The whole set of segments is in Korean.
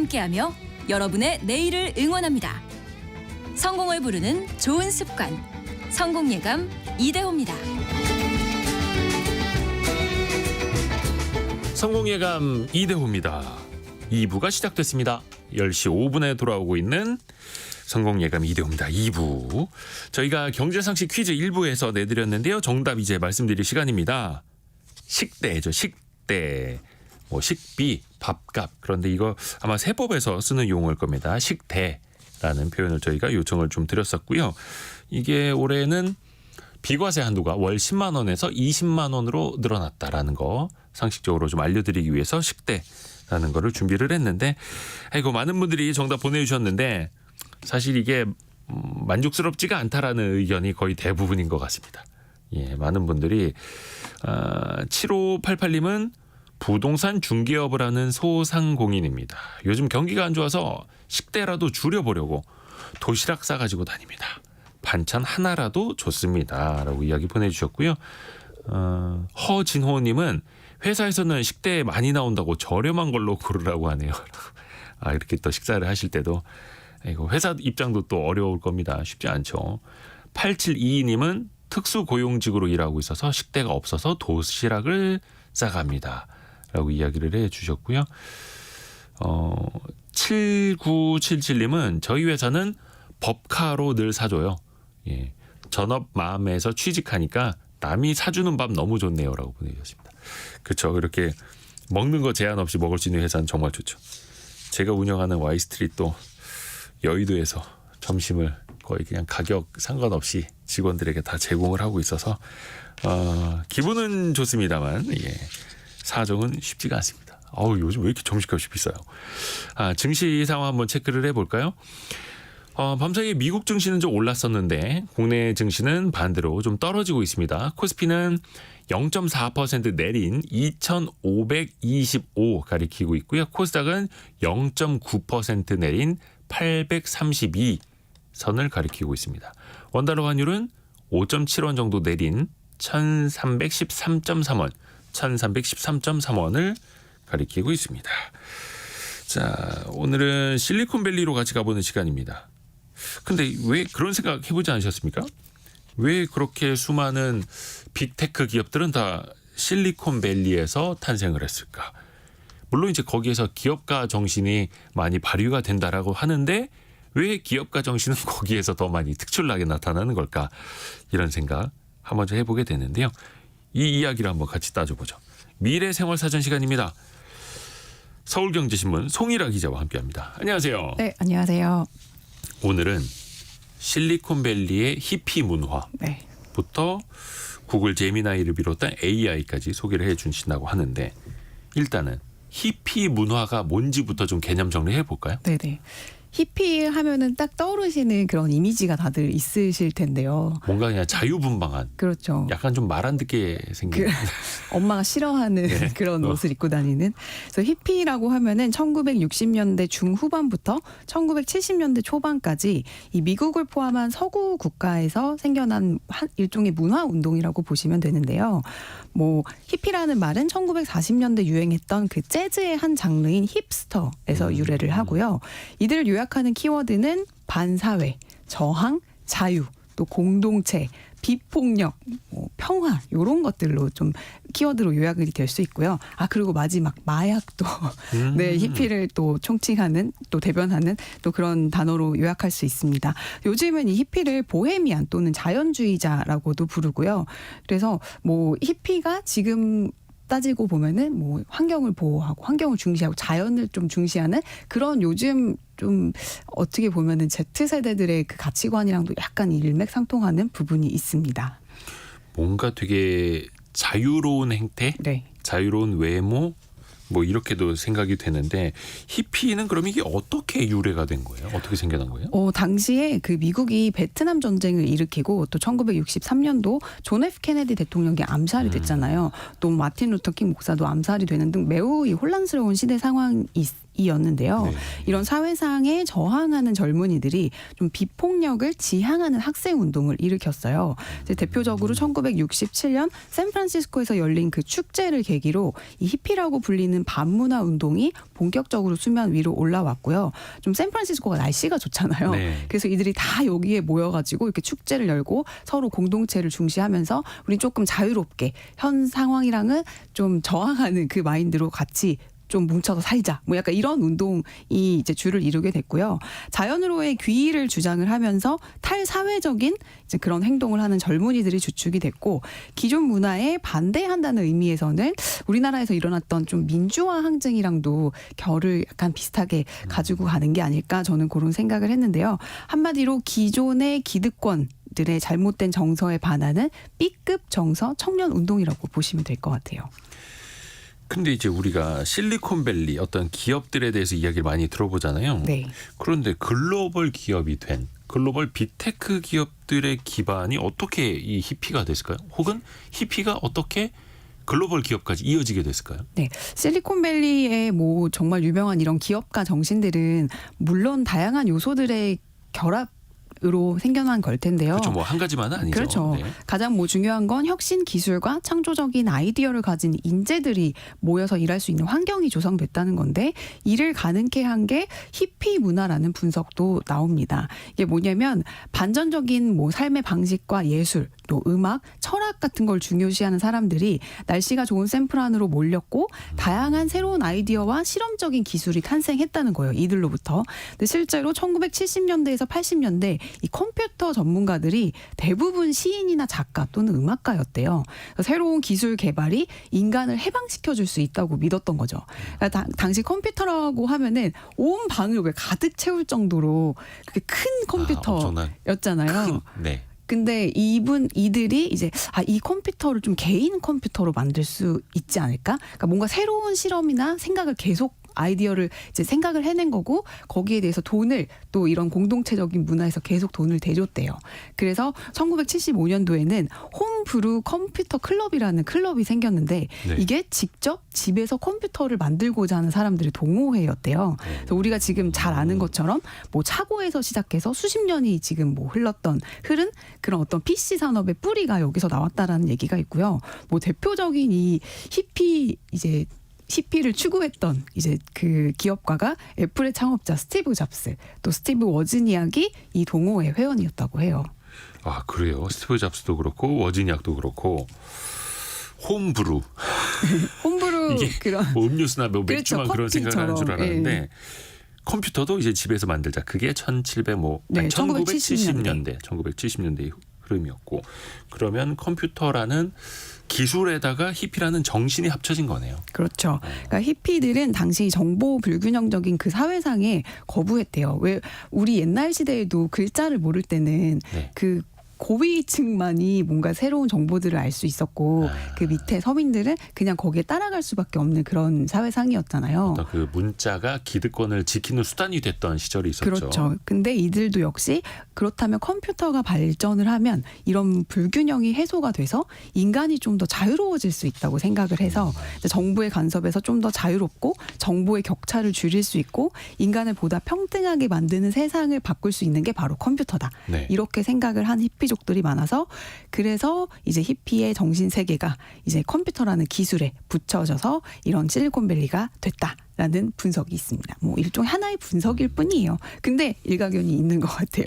함께하며 여러분의 내일을 응원합니다. 성공을 부르는 좋은 습관, 성공예감 이대호입니다. 성공예감 이대호입니다. 2부가 시작됐습니다. 10시 5분에 돌아오고 있는 성공예감 이대호입니다. 2부. 저희가 경제상식 퀴즈 1부에서 내드렸는데요. 정답 이제 말씀드릴 시간입니다. 식대죠. 식대. 뭐 식비, 밥값. 그런데 이거 아마 세법에서 쓰는 용어일 겁니다. 식대라는 표현을 저희가 요청을 좀 드렸었고요. 이게 올해는 비과세 한도가 월 10만 원에서 20만 원으로 늘어났다라는 거 상식적으로 좀 알려드리기 위해서 식대라는 거를 준비를 했는데, 아이고 많은 분들이 정답 보내주셨는데 사실 이게 만족스럽지가 않다라는 의견이 거의 대부분인 것 같습니다. 예, 많은 분들이 7588님은 부동산 중개업을 하는 소상공인입니다. 요즘 경기가 안 좋아서 식대라도 줄여보려고 도시락 싸가지고 다닙니다. 반찬 하나라도 좋습니다. 라고 이야기 보내주셨고요. 허진호님은 회사에서는 식대 많이 나온다고 저렴한 걸로 고르라고 하네요. 이렇게 또 식사를 하실 때도 회사 입장도 또 어려울 겁니다. 쉽지 않죠. 8722님은 특수고용직으로 일하고 있어서 식대가 없어서 도시락을 싸갑니다. 라고 이야기를 해주셨고요. 7977님은 저희 회사는 법카로 늘 사줘요. 예, 전업 마음에서 취직하니까 남이 사주는 밥 너무 좋네요. 라고 보내주셨습니다. 그렇죠. 그렇게 먹는 거 제한 없이 먹을 수 있는 회사는 정말 좋죠. 제가 운영하는 Y스트릿도 여의도에서 점심을 거의 그냥 가격 상관없이 직원들에게 다 제공을 하고 있어서 기분은 좋습니다만 사정은 쉽지가 않습니다. 요즘 왜 이렇게 점심값이 비싸요? 증시 상황 한번 체크를 해볼까요? 밤사이에 미국 증시는 좀 올랐었는데 국내 증시는 반대로 좀 떨어지고 있습니다. 코스피는 0.4% 내린 2,525 가리키고 있고요. 코스닥은 0.9% 내린 832 선을 가리키고 있습니다. 원달러 환율은 5.7원 정도 내린 1,313.3원, 1,313.3원을 가리키고 있습니다. 자, 오늘은 실리콘밸리로 같이 가보는 시간입니다. 근데 왜 그런 생각 해보지 않으셨습니까? 왜 그렇게 수많은 빅테크 기업들은 다 실리콘밸리에서 탄생을 했을까? 물론 이제 거기에서 기업가 정신이 많이 발휘가 된다라고 하는데 왜 기업가 정신은 거기에서 더 많이 특출나게 나타나는 걸까? 이런 생각 한번 좀 해보게 되는데요. 이 이야기를 한번 같이 따져보죠. 미래생활사전 시간입니다. 서울경제신문 송일아 기자와 함께합니다. 안녕하세요. 네, 안녕하세요. 오늘은 실리콘밸리의 히피 문화부터 구글 제미나이를 비롯한 AI까지 소개를 해주신다고 하는데, 일단은 히피 문화가 뭔지부터 좀 개념 정리해 볼까요? 네네. 히피 하면은 딱 떠오르시는 그런 이미지가 다들 있으실 텐데요. 뭔가 그냥 자유분방한. 그렇죠. 약간 좀 말 안 듣게 생긴. 엄마가 싫어하는 네. 그런 옷을 입고 다니는. 그래서 히피라고 하면은 1960년대 중후반부터 1970년대 초반까지 이 미국을 포함한 서구 국가에서 생겨난 일종의 문화 운동이라고 보시면 되는데요. 뭐 히피라는 말은 1940년대 유행했던 그 재즈의 한 장르인 힙스터에서 유래를 하고요. 이들을 요약하는 키워드는 반사회, 저항, 자유, 또 공동체, 비폭력, 평화 이런 것들로 좀 키워드로 요약이 될 수 있고요. 그리고 마지막 마약도 네, 히피를 또 총칭하는, 또 대변하는 또 그런 단어로 요약할 수 있습니다. 요즘은 이 히피를 보헤미안 또는 자연주의자라고도 부르고요. 그래서 뭐 히피가 지금 따지고 보면은 뭐 환경을 보호하고 환경을 중시하고 자연을 좀 중시하는 그런 요즘 좀 어떻게 보면은 Z세대들의 그 가치관이랑도 약간 일맥상통하는 부분이 있습니다. 뭔가 되게 자유로운 행태, 네. 자유로운 외모, 뭐 이렇게도 생각이 되는데, 히피는 그럼 이게 어떻게 유래가 된 거예요? 어떻게 생겨난 거예요? 당시에 그 미국이 베트남 전쟁을 일으키고 또 1963년도 존 F 케네디 대통령이 암살이 됐잖아요. 또 마틴 루터 킹 목사도 암살이 되는 등 매우 이 혼란스러운 시대 상황이 이었는데요. 네. 이런 사회상에 저항하는 젊은이들이 좀 비폭력을 지향하는 학생 운동을 일으켰어요. 이제 대표적으로 1967년 샌프란시스코에서 열린 그 축제를 계기로 이 히피라고 불리는 반문화 운동이 본격적으로 수면 위로 올라왔고요. 좀 샌프란시스코가 날씨가 좋잖아요. 네. 그래서 이들이 다 여기에 모여가지고 이렇게 축제를 열고 서로 공동체를 중시하면서 우리 조금 자유롭게 현 상황이랑은 좀 저항하는 그 마인드로 같이 좀 뭉쳐서 살자. 뭐 약간 이런 운동이 이제 주를 이루게 됐고요. 자연으로의 귀의를 주장을 하면서 탈사회적인 이제 그런 행동을 하는 젊은이들이 주축이 됐고, 기존 문화에 반대한다는 의미에서는 우리나라에서 일어났던 좀 민주화 항쟁이랑도 결을 약간 비슷하게 가지고 가는 게 아닐까, 저는 그런 생각을 했는데요. 한마디로 기존의 기득권들의 잘못된 정서에 반하는 B급 정서 청년 운동이라고 보시면 될 것 같아요. 근데 이제 우리가 실리콘밸리 어떤 기업들에 대해서 이야기를 많이 들어보잖아요. 네. 그런데 글로벌 기업이 된 글로벌 빅테크 기업들의 기반이 어떻게 이 히피가 됐을까요? 혹은 히피가 어떻게 글로벌 기업까지 이어지게 됐을까요? 네, 실리콘밸리의 뭐 정말 유명한 이런 기업가 정신들은 물론 다양한 요소들의 결합으로 생겨난 걸 텐데요. 그렇죠. 뭐 한 가지만은 아니죠. 그렇죠. 네. 가장 뭐 중요한 건 혁신 기술과 창조적인 아이디어를 가진 인재들이 모여서 일할 수 있는 환경이 조성됐다는 건데, 이를 가능케 한 게 히피 문화라는 분석도 나옵니다. 이게 뭐냐면 반전적인 뭐 삶의 방식과 예술, 또 음악, 철학 같은 걸 중요시하는 사람들이 날씨가 좋은 샌프란으로 몰렸고 다양한 새로운 아이디어와 실험적인 기술이 탄생했다는 거예요. 이들로부터. 근데 실제로 1970년대에서 80년대 이 컴퓨터 전문가들이 대부분 시인이나 작가 또는 음악가였대요. 그래서 새로운 기술 개발이 인간을 해방시켜줄 수 있다고 믿었던 거죠. 그러니까 당시 컴퓨터라고 하면은 온 방을 왜 가득 채울 정도로 그렇게 큰 컴퓨터였잖아요. 네. 근데 이들이 이제 이 컴퓨터를 좀 개인 컴퓨터로 만들 수 있지 않을까? 그러니까 뭔가 새로운 실험이나 생각을 계속 아이디어를 이제 생각을 해낸 거고, 거기에 대해서 돈을 또 이런 공동체적인 문화에서 계속 돈을 대줬대요. 그래서 1975년도에는 홈브루 컴퓨터 클럽이라는 클럽이 생겼는데 네. 이게 직접 집에서 컴퓨터를 만들고자 하는 사람들의 동호회였대요. 그래서 우리가 지금 잘 아는 것처럼 뭐 차고에서 시작해서 수십 년이 지금 뭐 흐른 그런 어떤 PC 산업의 뿌리가 여기서 나왔다라는 얘기가 있고요. 뭐 대표적인 이 히피를 추구했던 이제 그 기업가가 애플의 창업자 스티브 잡스, 또 스티브 워즈니악이 이 동호회 회원이었다고 해요. 아, 그래요. 스티브 잡스도 그렇고 워즈니악도 그렇고 홈브루. 홈브루 이게 그런 뭐 음료수나 뭐 맥주만 그렇죠, 그런 생각을 하는 줄 알았는데 예. 컴퓨터도 이제 집에서 만들자. 그게 1970년대 흐름이었고, 그러면 컴퓨터라는 기술에다가 히피라는 정신이 합쳐진 거네요. 그렇죠. 그러니까 히피들은 당시 정보 불균형적인 그 사회상에 거부했대요. 왜 우리 옛날 시대에도 글자를 모를 때는 네. 그 고위층만이 뭔가 새로운 정보들을 알 수 있었고 그 밑에 서민들은 그냥 거기에 따라갈 수밖에 없는 그런 사회상이었잖아요. 어떤 그 문자가 기득권을 지키는 수단이 됐던 시절이 있었죠. 그렇죠. 근데 이들도 역시 그렇다면 컴퓨터가 발전을 하면 이런 불균형이 해소가 돼서 인간이 좀 더 자유로워질 수 있다고 생각을 해서 정부의 간섭에서 좀 더 자유롭고 정보의 격차를 줄일 수 있고 인간을 보다 평등하게 만드는 세상을 바꿀 수 있는 게 바로 컴퓨터다. 네. 이렇게 생각을 한 히피족들이 많아서, 그래서 이제 히피의 정신 세계가 이제 컴퓨터라는 기술에 붙여져서 이런 실리콘밸리가 됐다라는 분석이 있습니다. 뭐 일종의 하나의 분석일 뿐이에요. 근데 일가견이 있는 것 같아요.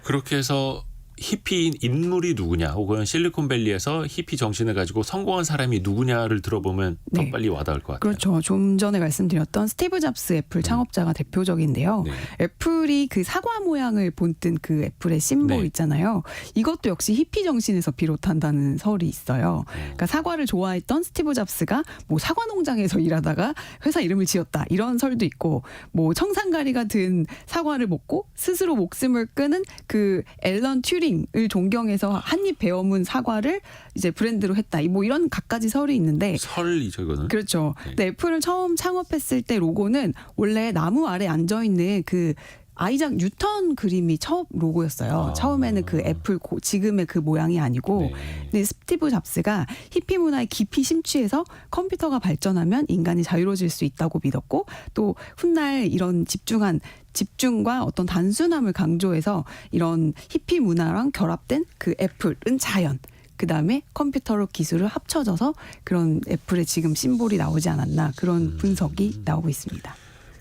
그렇게 해서 히피인 인물이 누구냐, 혹은 실리콘밸리에서 히피 정신을 가지고 성공한 사람이 누구냐를 들어보면 더 네. 빨리 와닿을 것 같아요. 그렇죠. 좀 전에 말씀드렸던 스티브 잡스 애플 창업자가 대표적인데요. 네. 애플이 그 사과 모양을 본뜬 그 애플의 심볼 네. 있잖아요. 이것도 역시 히피 정신에서 비롯한다는 설이 있어요. 그러니까 사과를 좋아했던 스티브 잡스가 뭐 사과 농장에서 일하다가 회사 이름을 지었다, 이런 설도 있고, 뭐 청산가리가 든 사과를 먹고 스스로 목숨을 끊은 그 앨런 튜링을 존경해서 한입 베어문 사과를 이제 브랜드로 했다. 뭐 이런 갖가지 설이 있는데, 설이죠, 이거는. 그렇죠. 네. 근데 애플을 처음 창업했을 때 로고는 원래 나무 아래 앉아 있는 그 아이작 뉴턴 그림이 첫 로고였어요. 처음에는 그 애플 지금의 그 모양이 아니고 네. 근데 스티브 잡스가 히피 문화에 깊이 심취해서 컴퓨터가 발전하면 인간이 자유로워질 수 있다고 믿었고 또 훗날 이런 집중과 어떤 단순함을 강조해서 이런 히피 문화랑 결합된 그 애플은 자연 그 다음에 컴퓨터로 기술을 합쳐져서 그런 애플의 지금 심볼이 나오지 않았나 그런 분석이 나오고 있습니다.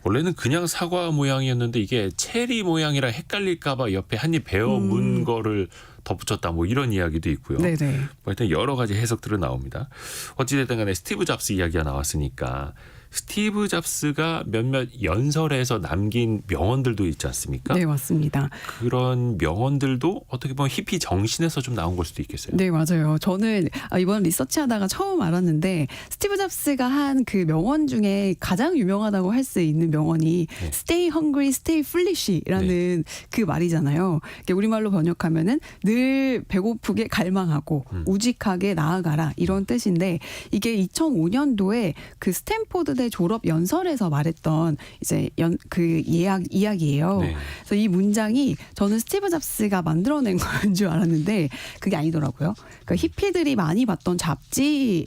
원래는 그냥 사과 모양이었는데 이게 체리 모양이라 헷갈릴까봐 옆에 한입 베어 문 거를 덧붙였다 뭐 이런 이야기도 있고요. 네네. 뭐 하여튼 여러 가지 해석들은 나옵니다. 어찌됐든 간에 스티브 잡스 이야기가 나왔으니까 스티브 잡스가 몇몇 연설에서 남긴 명언들도 있지 않습니까? 네, 맞습니다. 그런 명언들도 어떻게 보면 히피 정신에서 좀 나온 걸 수도 있겠어요. 네, 맞아요. 저는 이번 리서치하다가 처음 알았는데 스티브 잡스가 한 그 명언 중에 가장 유명하다고 할 수 있는 명언이 네. Stay hungry, stay foolish라는 그 말이잖아요. 우리말로 번역하면은 늘 배고프게 갈망하고 우직하게 나아가라 이런 뜻인데 이게 2005년도에 그 스탠포드대 졸업 연설에서 말했던 이제 그 이야기예요. 네. 그래서 이 문장이 저는 스티브 잡스가 만들어낸 건 줄 알았는데 그게 아니더라고요. 그러니까 히피들이 많이 봤던 잡지의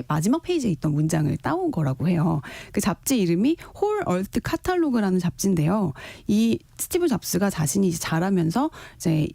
마지막 페이지에 있던 문장을 따온 거라고 해요. 그 잡지 이름이 홀 얼트 카탈로그라는 잡지인데요. 이 스티브 잡스가 자신이 자라면서 이제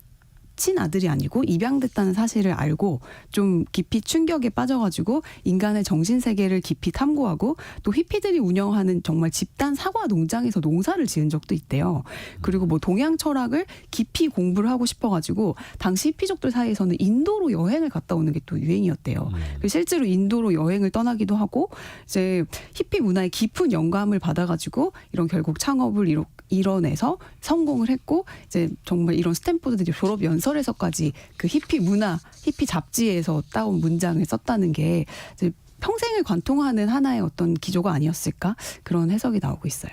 친아들이 아니고 입양됐다는 사실을 알고 좀 깊이 충격에 빠져가지고 인간의 정신세계를 깊이 탐구하고 또 히피들이 운영하는 정말 집단 사과 농장에서 농사를 지은 적도 있대요. 그리고 뭐 동양 철학을 깊이 공부를 하고 싶어가지고 당시 히피족들 사이에서는 인도로 여행을 갔다 오는 게 또 유행이었대요. 실제로 인도로 여행을 떠나기도 하고 이제 히피 문화에 깊은 영감을 받아가지고 이런 결국 창업을 이뤄내서 성공을 했고 이제 정말 이런 스탠포드 졸업 연설에서까지 그 히피 문화, 히피 잡지에서 따온 문장을 썼다는 게 이제 평생을 관통하는 하나의 어떤 기조가 아니었을까 그런 해석이 나오고 있어요.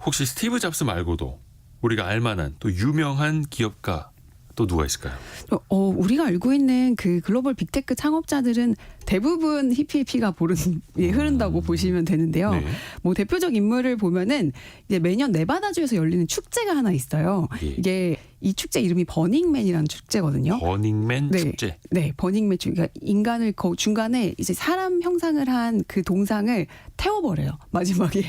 혹시 스티브 잡스 말고도 우리가 알만한 또 유명한 기업가 또 누가 있을까요? 우리가 알고 있는 그 글로벌 빅테크 창업자들은 대부분 히피의 피가 흐른다고 보시면 되는데요. 네. 뭐 대표적 인물을 보면은 이제 매년 네바다주에서 열리는 축제가 하나 있어요. 예. 이게 이 축제 이름이 버닝맨이라는 축제거든요. 버닝맨 네. 축제. 네, 버닝맨 축제. 그러니까 인간을 중간에 이제 사람 형상을 한 그 동상을 태워버려요. 마지막에.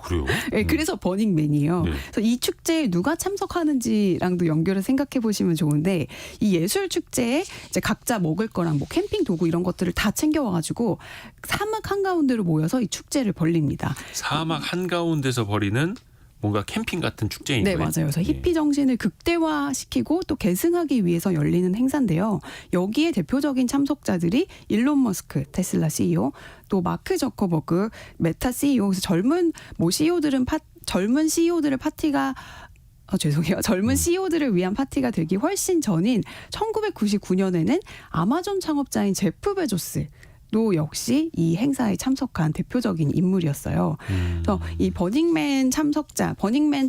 그래요? 네, 그래서 버닝맨이에요. 네. 그래서 이 축제에 누가 참석하는지랑도 연결을 생각해 보시면 좋은데 이 예술 축제에 이제 각자 먹을 거랑 뭐 캠핑 도구 이런 것들을 다 챙겨와가지고 사막 한가운데로 모여서 이 축제를 벌립니다. 사막 한가운데서 벌이는 뭔가 캠핑 같은 축제인 네, 거예요? 맞아요. 그래서 히피 정신을 극대화시키고 또 계승하기 위해서 열리는 행사인데요. 여기에 대표적인 참석자들이 일론 머스크, 테슬라 CEO, 또 마크 저커버그, 메타 CEO. 그래서 젊은 CEO들을 파티가 젊은 CEO들을 위한 파티가 되기 훨씬 전인 1999년에는 아마존 창업자인 제프 베조스도 역시 이 행사에 참석한 대표적인 인물이었어요. 그래서 이 버닝맨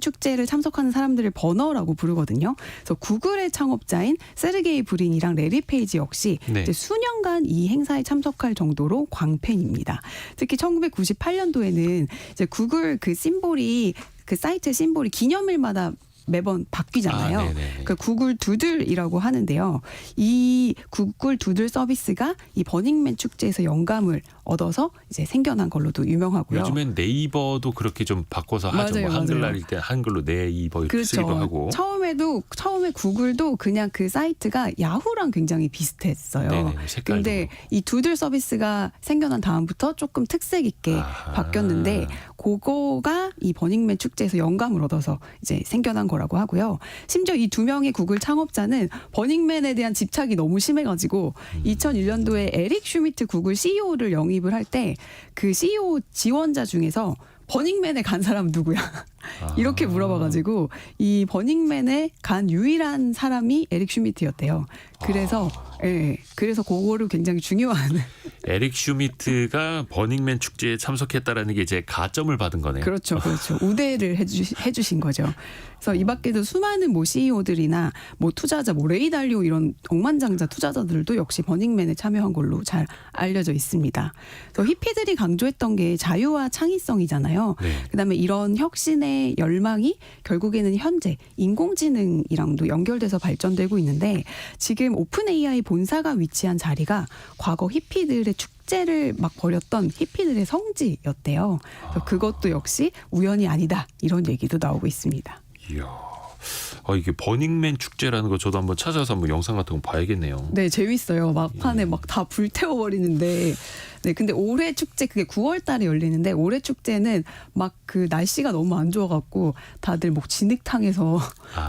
축제를 참석하는 사람들을 버너라고 부르거든요. 그래서 구글의 창업자인 세르게이 브린이랑 레리 페이지 역시 네. 이제 수년간 이 행사에 참석할 정도로 광팬입니다. 특히 1998년도에는 이제 구글 그 심볼이 그 사이트 심볼이 기념일마다 매번 바뀌잖아요. 그러니까 구글 두들이라고 하는데요. 이 구글 두들 서비스가 이 버닝맨 축제에서 영감을 얻어서 이제 생겨난 걸로도 유명하고요. 요즘엔 네이버도 그렇게 좀 바꿔서 하죠. 맞아요, 뭐 한글날일 때 한글로 네이버 이렇게 그렇죠. 쓰기도 하고. 처음에 구글도 그냥 그 사이트가 야후랑 굉장히 비슷했어요. 네네, 색깔도 근데 그렇고. 이 두들 서비스가 생겨난 다음부터 조금 특색 있게 아하. 바뀌었는데 그거가 이 버닝맨 축제에서 영감을 얻어서 이제 생겨난 거라고 하고요. 심지어 이 두 명의 구글 창업자는 버닝맨에 대한 집착이 너무 심해가지고 2001년도에 에릭 슈미트 구글 CEO를 영입을 할 때 그 CEO 지원자 중에서 버닝맨에 간 사람 누구야? 이렇게 물어봐가지고 이 버닝맨에 간 유일한 사람이 에릭 슈미트였대요. 그래서 그래서 그거를 굉장히 중요한 에릭 슈미트가 버닝맨 축제에 참석했다라는 게 이제 가점을 받은 거네요. 그렇죠. 우대를 해주신 거죠. 그래서 이 밖에도 수많은 뭐 CEO들이나 뭐 투자자, 뭐 레이 달리오 이런 억만장자 투자자들도 역시 버닝맨에 참여한 걸로 잘 알려져 있습니다. 그래서 히피들이 강조했던 게 자유와 창의성이잖아요. 네. 그다음에 이런 혁신의 열망이 결국에는 현재 인공지능이랑도 연결돼서 발전되고 있는데 지금 오픈 AI 본사가 위치한 자리가 과거 히피들의 축제를 막 벌였던 히피들의 성지였대요. 그래서 그것도 역시 우연이 아니다 이런 얘기도 나오고 있습니다. 이야. 이게 버닝맨 축제라는 거 저도 한번 찾아서 한번 영상 같은 거 봐야겠네요. 네, 재밌어요. 막판에 막 다 불태워버리는데. 네, 근데 올해 축제 그게 9월 달에 열리는데 올해 축제는 막 그 날씨가 너무 안 좋아갖고 다들 뭐 진흙탕에서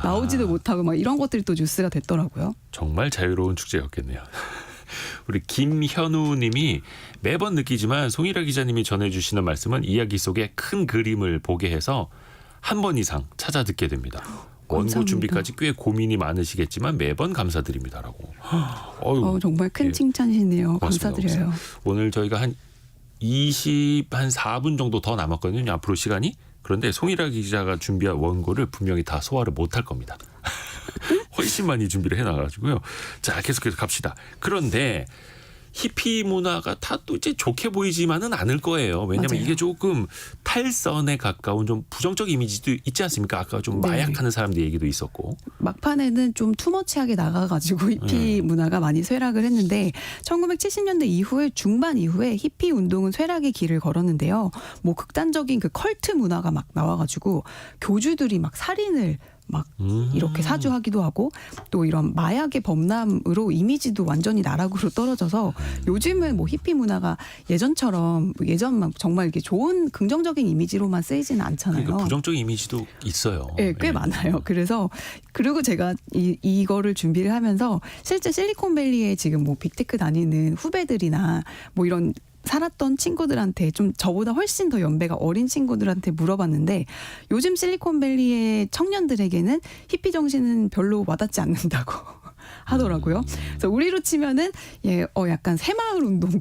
나오지도 못하고 막 이런 것들이 또 뉴스가 됐더라고요. 정말 자유로운 축제였겠네요. 우리 김현우 님이 매번 느끼지만 송일아 기자님이 전해주시는 말씀은 이야기 속에 큰 그림을 보게 해서 한 번 이상 찾아 듣게 됩니다. 원고 감사합니다. 준비까지 꽤 고민이 많으시겠지만 매번 감사드립니다라고. 정말 큰 예. 칭찬이시네요. 고맙습니다. 감사드려요. 오늘 저희가 한 4분 정도 더 남았거든요. 앞으로 시간이. 그런데 송일아 기자가 준비한 원고를 분명히 다 소화를 못할 겁니다. 훨씬 많이 준비를 해놔가지고요. 자, 계속해서 갑시다. 그런데 히피 문화가 다 또 이제 좋게 보이지만은 않을 거예요. 왜냐하면 맞아요. 이게 조금 탈선에 가까운 좀 부정적 이미지도 있지 않습니까? 아까 좀 네. 마약하는 사람들 얘기도 있었고. 막판에는 좀 투머치하게 나가가지고 히피 문화가 많이 쇠락을 했는데 1970년대 이후에 중반 이후에 히피 운동은 쇠락의 길을 걸었는데요. 뭐 극단적인 그 컬트 문화가 막 나와가지고 교주들이 막 살인을 막 이렇게 사주하기도 하고 또 이런 마약의 범람으로 이미지도 완전히 나락으로 떨어져서 요즘은 뭐 히피 문화가 예전처럼 예전만 정말 이게 좋은 긍정적인 이미지로만 쓰이지는 않잖아요. 그러니까 부정적 이미지도 있어요. 네, 꽤 많아요. 그래서 그리고 제가 이거를 준비를 하면서 실제 실리콘밸리에 지금 뭐 빅테크 다니는 후배들이나 뭐 이런 살았던 친구들한테 좀 저보다 훨씬 더 연배가 어린 친구들한테 물어봤는데 요즘 실리콘밸리의 청년들에게는 히피 정신은 별로 와닿지 않는다고 하더라고요. 그래서 우리로 치면은 약간 새마을 운동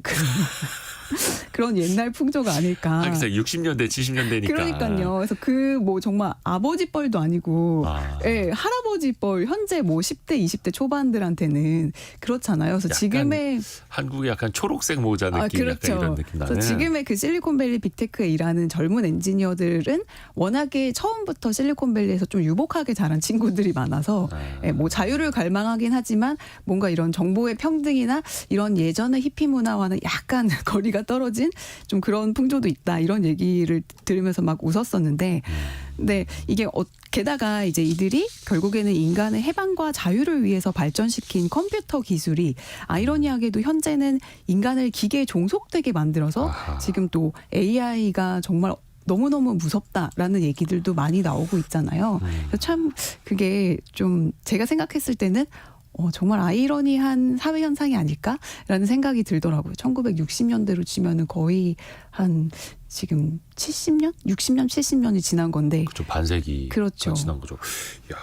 그런 옛날 풍조가 아닐까. 하기사 60년대 70년대니까. 그러니까요. 그래서 그 뭐 정말 아버지 뻘도 아니고 할아버지 뻘 현재 뭐 10대 20대 초반들한테는 그렇잖아요. 그래서 지금의 한국의 약간 초록색 모자 느낌 그렇죠. 약간 이런 느낌 나는. 그래서 지금의 그 실리콘밸리 빅테크에 일하는 젊은 엔지니어들은 워낙에 처음부터 실리콘밸리에서 좀 유복하게 자란 친구들이 많아서 뭐 자유를 갈망하긴 하지만 뭔가 이런 정보의 평등이나 이런 예전의 히피 문화와는 약간 거리가 떨어진 좀 그런 풍조도 있다 이런 얘기를 들으면서 막 웃었었는데 근데 이게 게다가 이제 이들이 결국에는 인간의 해방과 자유를 위해서 발전시킨 컴퓨터 기술이 아이러니하게도 현재는 인간을 기계에 종속되게 만들어서 지금 또 AI가 정말 너무너무 무섭다라는 얘기들도 많이 나오고 있잖아요. 그래서 참 그게 좀 제가 생각했을 때는 정말 아이러니한 사회 현상이 아닐까라는 생각이 들더라고요. 1960년대로 치면은 거의 한 지금 70년, 60년, 70년이 지난 건데. 그렇죠. 반세기가 그렇죠. 지난 거죠. 야,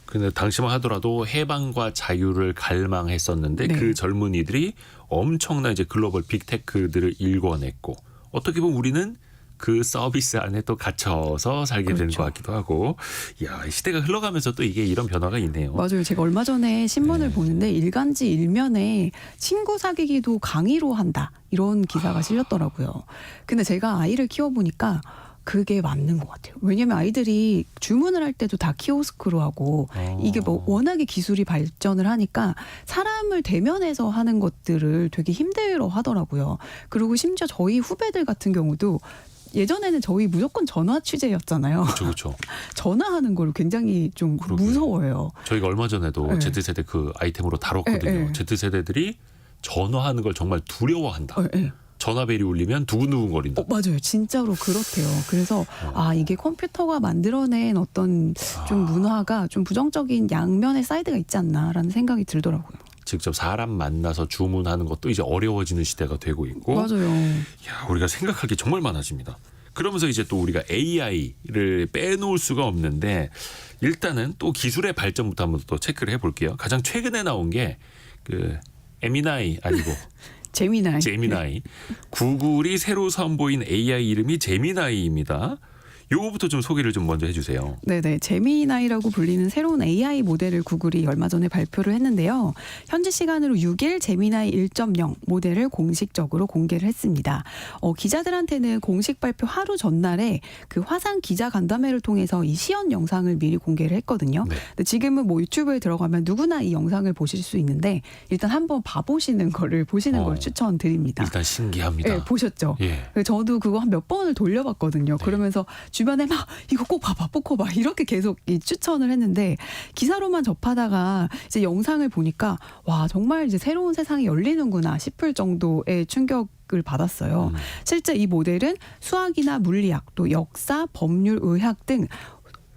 근데 당시만 하더라도 해방과 자유를 갈망했었는데 네. 그 젊은이들이 엄청난 이제 글로벌 빅테크들을 일궈냈고 어떻게 보면 우리는 그 서비스 안에 또 갇혀서 살게 되는 그렇죠. 것 같기도 하고, 야, 시대가 흘러가면서 또 이게 이런 변화가 있네요. 맞아요. 제가 얼마 전에 신문을 보는데 일간지 일면에 친구 사귀기도 강의로 한다 이런 기사가 실렸더라고요. 근데 제가 아이를 키워보니까 그게 맞는 것 같아요. 왜냐하면 아이들이 주문을 할 때도 다 키오스크로 하고 이게 뭐 워낙에 기술이 발전을 하니까 사람을 대면해서 하는 것들을 되게 힘들어 하더라고요. 그리고 심지어 저희 후배들 같은 경우도 예전에는 저희 무조건 전화 취재였잖아요. 그렇죠. 전화하는 걸 굉장히 좀 그러게요. 무서워해요. 저희가 얼마 전에도 네. Z세대 그 아이템으로 다뤘거든요. 네. Z세대들이 전화하는 걸 정말 두려워한다. 네. 전화벨이 울리면 두근두근거린다. 맞아요. 진짜로 그렇대요. 그래서 이게 컴퓨터가 만들어낸 어떤 좀 문화가 좀 부정적인 양면의 사이드가 있지 않나라는 생각이 들더라고요. 직접 사람 만나서 주문하는 것도 이제 어려워지는 시대가 되고 있고. 맞아요. 야, 우리가 생각할 게 정말 많아집니다. 그러면서 이제 또 우리가 AI를 빼놓을 수가 없는데 일단은 또 기술의 발전부터 한번 또 체크를 해볼게요. 가장 최근에 나온 게 그 에미나이 아니고 제미나이. 제미나이. 구글이 새로 선보인 AI 이름이 제미나이입니다. 요거부터 좀 소개를 좀 먼저 해주세요. 네네. 제미나이라고 불리는 새로운 AI 모델을 구글이 얼마 전에 발표를 했는데요. 현지 시간으로 6일 제미나이 1.0 모델을 공식적으로 공개를 했습니다. 기자들한테는 공식 발표 하루 전날에 그 화상 기자 간담회를 통해서 이 시연 영상을 미리 공개를 했거든요. 네. 근데 지금은 뭐 유튜브에 들어가면 누구나 이 영상을 보실 수 있는데 일단 한번 봐보시는 걸 추천드립니다. 일단 신기합니다. 네, 보셨죠? 예. 저도 그거 한 몇 번을 돌려봤거든요. 네. 그러면서 주변에 막 이거 꼭 봐봐, 꼭 봐봐 이렇게 계속 추천을 했는데 기사로만 접하다가 이제 영상을 보니까 와 정말 이제 새로운 세상이 열리는구나 싶을 정도의 충격을 받았어요. 실제 이 모델은 수학이나 물리학, 또 역사, 법률, 의학 등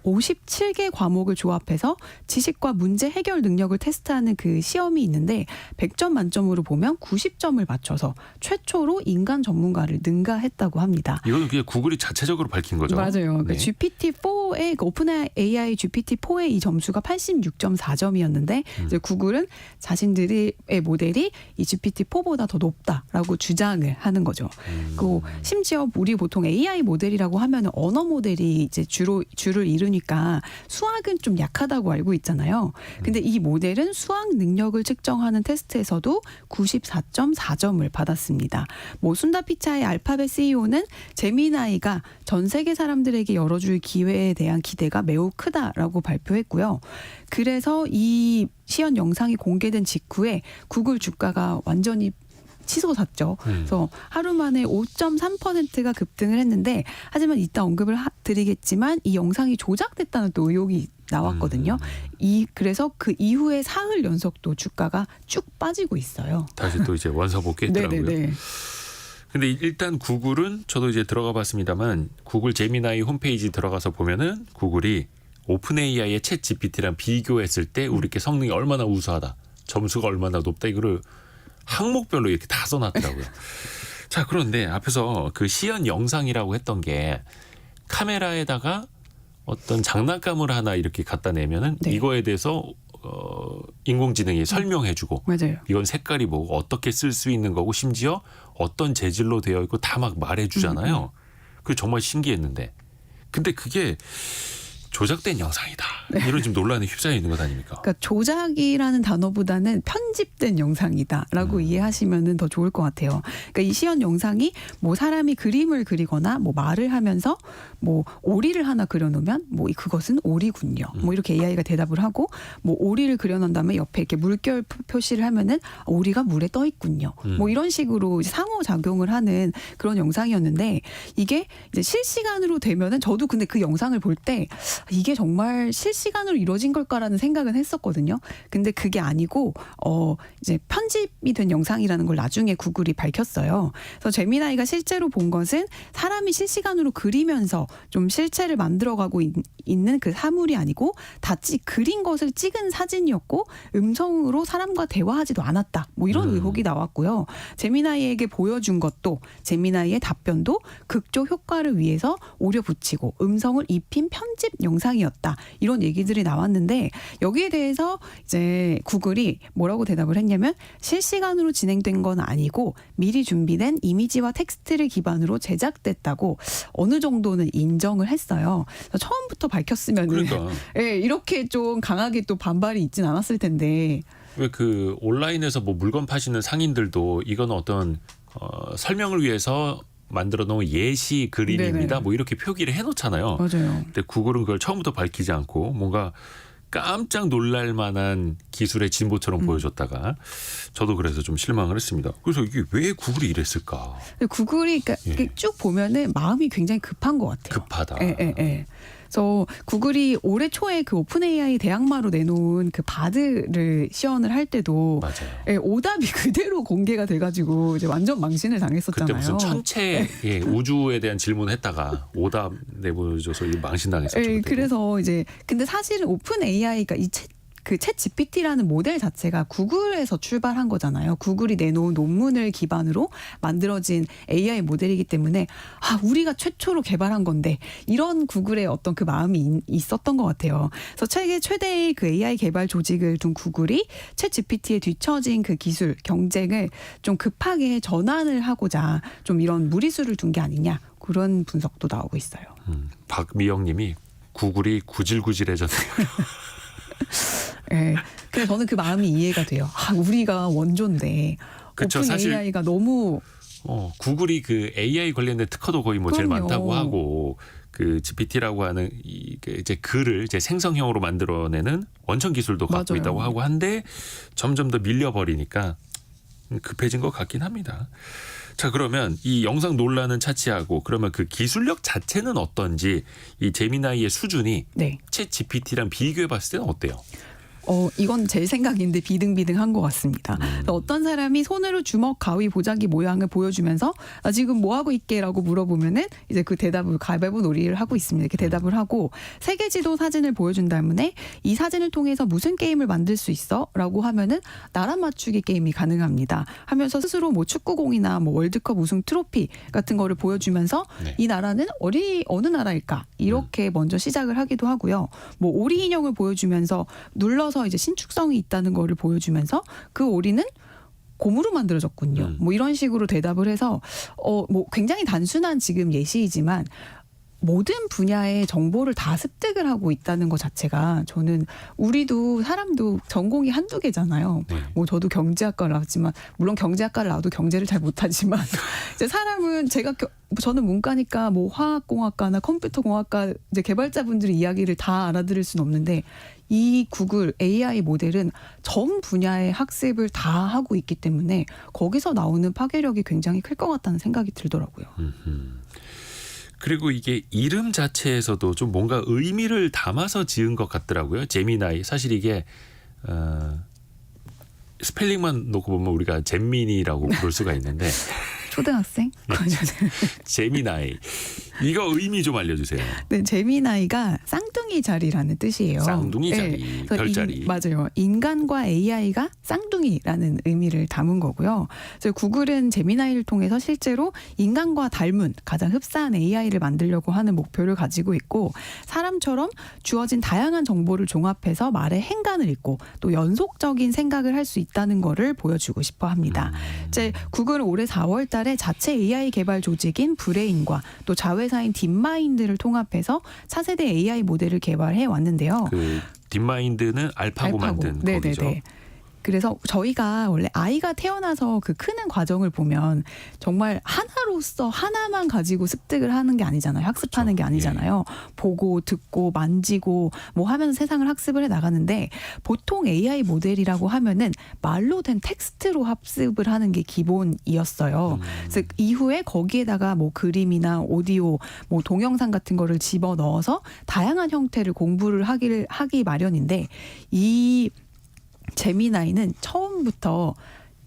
57개 과목을 조합해서 지식과 문제 해결 능력을 테스트하는 그 시험이 있는데 100점 만점으로 보면 90점을 맞춰서 최초로 인간 전문가를 능가했다고 합니다. 이거는 그냥 구글이 자체적으로 밝힌 거죠. 맞아요. 네. GPT-4의 그 오픈 AI GPT-4의 이 점수가 86.4점이었는데 이제 구글은 자신들의 모델이 이 GPT-4보다 더 높다라고 주장을 하는 거죠. 그 심지어 우리 보통 AI 모델이라고 하면 언어 모델이 이제 주를 이루니까 수학은 좀 약하다고 알고 있잖아요. 근데 이 모델은 수학 능력을 측정하는 테스트에서도 94.4점을 받았습니다. 뭐 순다피차이 알파벳 CEO는 제미나이가 전 세계 사람들에게 열어줄 기회에 대한 기대가 매우 크다라고 발표했고요. 그래서 이 시연 영상이 공개된 직후에 구글 주가가 완전히 치솟았죠. 그래서 하루 만에 5.3%가 급등을 했는데 하지만 이따 언급을 드리겠지만 이 영상이 조작됐다는 또 의혹이 나왔거든요. 그래서 그 이후에 사흘 연속 또 주가가 쭉 빠지고 있어요. 다시 또 이제 원서복귀했더라고요. 네네네. 근데 일단 구글은 저도 이제 들어가 봤습니다만 구글 제미나이 홈페이지 들어가서 보면은 구글이 오픈 AI의 챗 GPT랑 비교했을 때 우리께 성능이 얼마나 우수하다, 점수가 얼마나 높다 이거를 항목별로 이렇게 다 써놨더라고요. 자, 그런데 앞에서 그 시연 영상이라고 했던 게 카메라에다가 어떤 장난감을 하나 이렇게 갖다 내면은 네. 이거에 대해서 인공지능이 설명해주고 맞아요. 이건 색깔이 뭐고 어떻게 쓸 수 있는 거고 심지어 어떤 재질로 되어 있고 다 막 말해주잖아요. 그게 정말 신기했는데 근데 그게 조작된 영상이다. 이런 지금 논란에 휩싸여 있는 것 아닙니까? 그러니까 조작이라는 단어보다는 편집된 영상이다라고 이해하시면 더 좋을 것 같아요. 그러니까 이 시연 영상이 뭐 사람이 그림을 그리거나 뭐 말을 하면서 뭐 오리를 하나 그려놓으면 뭐 그것은 오리군요. 뭐 이렇게 AI가 대답을 하고 뭐 오리를 그려놓은 다음에 옆에 이렇게 물결 표시를 하면은 오리가 물에 떠 있군요. 뭐 이런 식으로 이제 상호작용을 하는 그런 영상이었는데 이게 이제 실시간으로 되면은 저도 근데 그 영상을 볼 때 이게 정말 실시간으로 이루어진 걸까라는 생각은 했었거든요. 근데 그게 아니고 이제 편집이 된 영상이라는 걸 나중에 구글이 밝혔어요. 그래서 제미나이가 실제로 본 것은 사람이 실시간으로 그리면서 좀 실체를 만들어가고 있는 그 사물이 아니고 다 그린 것을 찍은 사진이었고 음성으로 사람과 대화하지도 않았다. 뭐 이런 의혹이 나왔고요. 제미나이에게 보여준 것도 제미나이의 답변도 극적 효과를 위해서 오려 붙이고 음성을 입힌 편집 영상이었다. 이런 얘기들이 나왔는데 여기에 대해서 이제 구글이 뭐라고 대답을 했냐면 실시간으로 진행된 건 아니고 미리 준비된 이미지와 텍스트를 기반으로 제작됐다고 어느 정도는 인정을 했어요. 처음부터 밝혔으면 그러니까 예, 이렇게 좀 강하게 또 반발이 있진 않았을 텐데. 왜 그 온라인에서 뭐 물건 파시는 상인들도 이건 어떤 설명을 위해서 만들어 놓은 예시 그림입니다. 네네. 뭐 이렇게 표기를 해놓잖아요. 맞아요. 근데 구글은 그걸 처음부터 밝히지 않고 뭔가 깜짝 놀랄 만한 기술의 진보처럼 보여줬다가 저도 그래서 좀 실망을 했습니다. 그래서 이게 왜 구글이 이랬을까? 구글이 그러니까 예. 쭉 보면은 마음이 굉장히 급한 것 같아요. 급하다. 예. 그래서 구글이 올해 초에 그 오픈 AI 대항마로 내놓은 그 바드를 시연을 할 때도 맞아요. 예, 오답이 그대로 공개가 돼가지고 이제 완전 망신을 그때 당했었잖아요. 무슨 천체 우주에 대한 질문을 했다가 오답 내보여줘서 망신당했었죠. 예, 그래서 이제 근데 사실은 오픈 AI가 이 그 챗 GPT라는 모델 자체가 구글에서 출발한 거잖아요. 구글이 내놓은 논문을 기반으로 만들어진 AI 모델이기 때문에 우리가 최초로 개발한 건데 이런 구글의 어떤 그 마음이 있었던 것 같아요. 그래서 최대의 그 AI 개발 조직을 둔 구글이 챗 GPT에 뒤처진 그 기술 경쟁을 좀 급하게 전환을 하고자 좀 이런 무리수를 둔 게 아니냐 그런 분석도 나오고 있어요. 박미영님이 구글이 구질구질해졌네요. 네. 그래서 저는 그 마음이 이해가 돼요. 우리가 원조인데 그쵸, 오픈 사실 AI가 너무 구글이 그 AI 관련된 특허도 거의 뭐 제일 그럼요. 많다고 하고 그 GPT라고 하는 이제 글을 이제 생성형으로 만들어내는 원천 기술도 갖고 맞아요. 있다고 하고 한데 점점 더 밀려버리니까 급해진 것 같긴 합니다. 자, 그러면 이 영상 논란은 차치하고 그러면 그 기술력 자체는 어떤지 이 제미나이의 수준이 네. 챗 GPT랑 비교해 봤을 때는 어때요? 이건 제 생각인데 비등비등한 것 같습니다. 그래서 어떤 사람이 손으로 주먹, 가위, 보자기 모양을 보여주면서 나 지금 뭐 하고 있게라고 물어보면은 이제 그 대답을 가위바위보 놀이를 하고 있습니다. 이렇게 대답을 하고 세계지도 사진을 보여준 다음에 이 사진을 통해서 무슨 게임을 만들 수 있어?라고 하면은 나라 맞추기 게임이 가능합니다. 하면서 스스로 뭐 축구공이나 뭐 월드컵 우승 트로피 같은 거를 보여주면서 네. 이 나라는 어느 나라일까 이렇게 먼저 시작을 하기도 하고요. 뭐 오리 인형을 보여주면서 눌러서 이제 신축성이 있다는 거를 보여주면서 그 오리는 곰으로 만들어졌군요. 뭐 이런 식으로 대답을 해서 뭐 굉장히 단순한 지금 예시이지만 모든 분야의 정보를 다 습득을 하고 있다는 것 자체가 저는 우리도 사람도 전공이 한두 개잖아요. 네. 뭐 저도 경제학과를 나왔지만 물론 경제학과를 나와도 경제를 잘 못하지만 이제 사람은 저는 문과니까 뭐 화학공학과나 컴퓨터공학과 이제 개발자분들의 이야기를 다 알아들을 수는 없는데 이 구글 AI 모델은 전 분야의 학습을 다 하고 있기 때문에 거기서 나오는 파괴력이 굉장히 클 것 같다는 생각이 들더라고요. 그리고 이게 이름 자체에서도 좀 뭔가 의미를 담아서 지은 것 같더라고요. 제미나이. 사실 이게 스펠링만 놓고 보면 우리가 잼민이라고 부를 수가 있는데 초등학생? 제미나이. 이거 의미 좀 알려주세요. 네, 제미나이가 쌍둥이 자리라는 뜻이에요. 쌍둥이 자리, 네, 그래서 별자리. 맞아요. 인간과 AI가 쌍둥이라는 의미를 담은 거고요. 그래서 구글은 제미나이를 통해서 실제로 인간과 닮은 가장 흡사한 AI를 만들려고 하는 목표를 가지고 있고 사람처럼 주어진 다양한 정보를 종합해서 말의 행간을 읽고 또 연속적인 생각을 할 수 있다는 거를 보여주고 싶어 합니다. 이제 구글은 올해 4월 달에 자체 AI 개발 조직인 브레인과 또 자회사인 딥마인드를 통합해서 차세대 AI 모델을 개발해 왔는데요. 그 딥마인드는 알파고 만든 거죠. 네네네. 그래서 저희가 원래 아이가 태어나서 그 크는 과정을 보면 정말 하나로서 하나만 가지고 습득을 하는 게 아니잖아요. 학습하는 그렇죠. 게 아니잖아요. 보고 듣고 만지고 뭐 하면서 세상을 학습을 해 나가는데 보통 AI 모델이라고 하면은 말로 된 텍스트로 학습을 하는 게 기본이었어요. 그래서 이후에 거기에다가 뭐 그림이나 오디오, 뭐 동영상 같은 거를 집어 넣어서 다양한 형태를 공부를 하기 마련인데 이 제미나이는 처음부터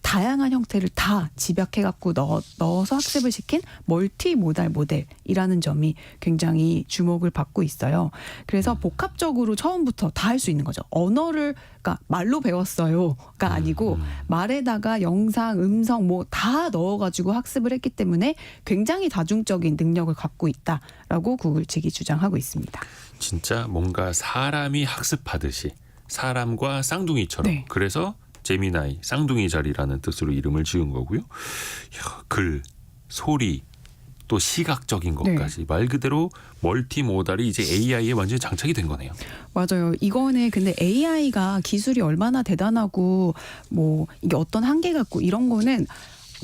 다양한 형태를 다 집약해갖고 넣어서 학습을 시킨 멀티모달 모델이라는 점이 굉장히 주목을 받고 있어요. 그래서 복합적으로 처음부터 다 할 수 있는 거죠. 언어를 그러니까 말로 배웠어요가 아니고 말에다가 영상, 음성 뭐 다 넣어가지고 학습을 했기 때문에 굉장히 다중적인 능력을 갖고 있다라고 구글 측이 주장하고 있습니다. 진짜 뭔가 사람이 학습하듯이 사람과 쌍둥이처럼. 네. 그래서 제미나이, 쌍둥이 자리라는 뜻으로 이름을 지은 거고요. 글, 소리, 또 시각적인 것까지 말 그대로 멀티모달이 이제 AI에 완전히 장착이 된 거네요. 맞아요. 이거는 근데 AI가 기술이 얼마나 대단하고 뭐 이게 어떤 한계가 있고 이런 거는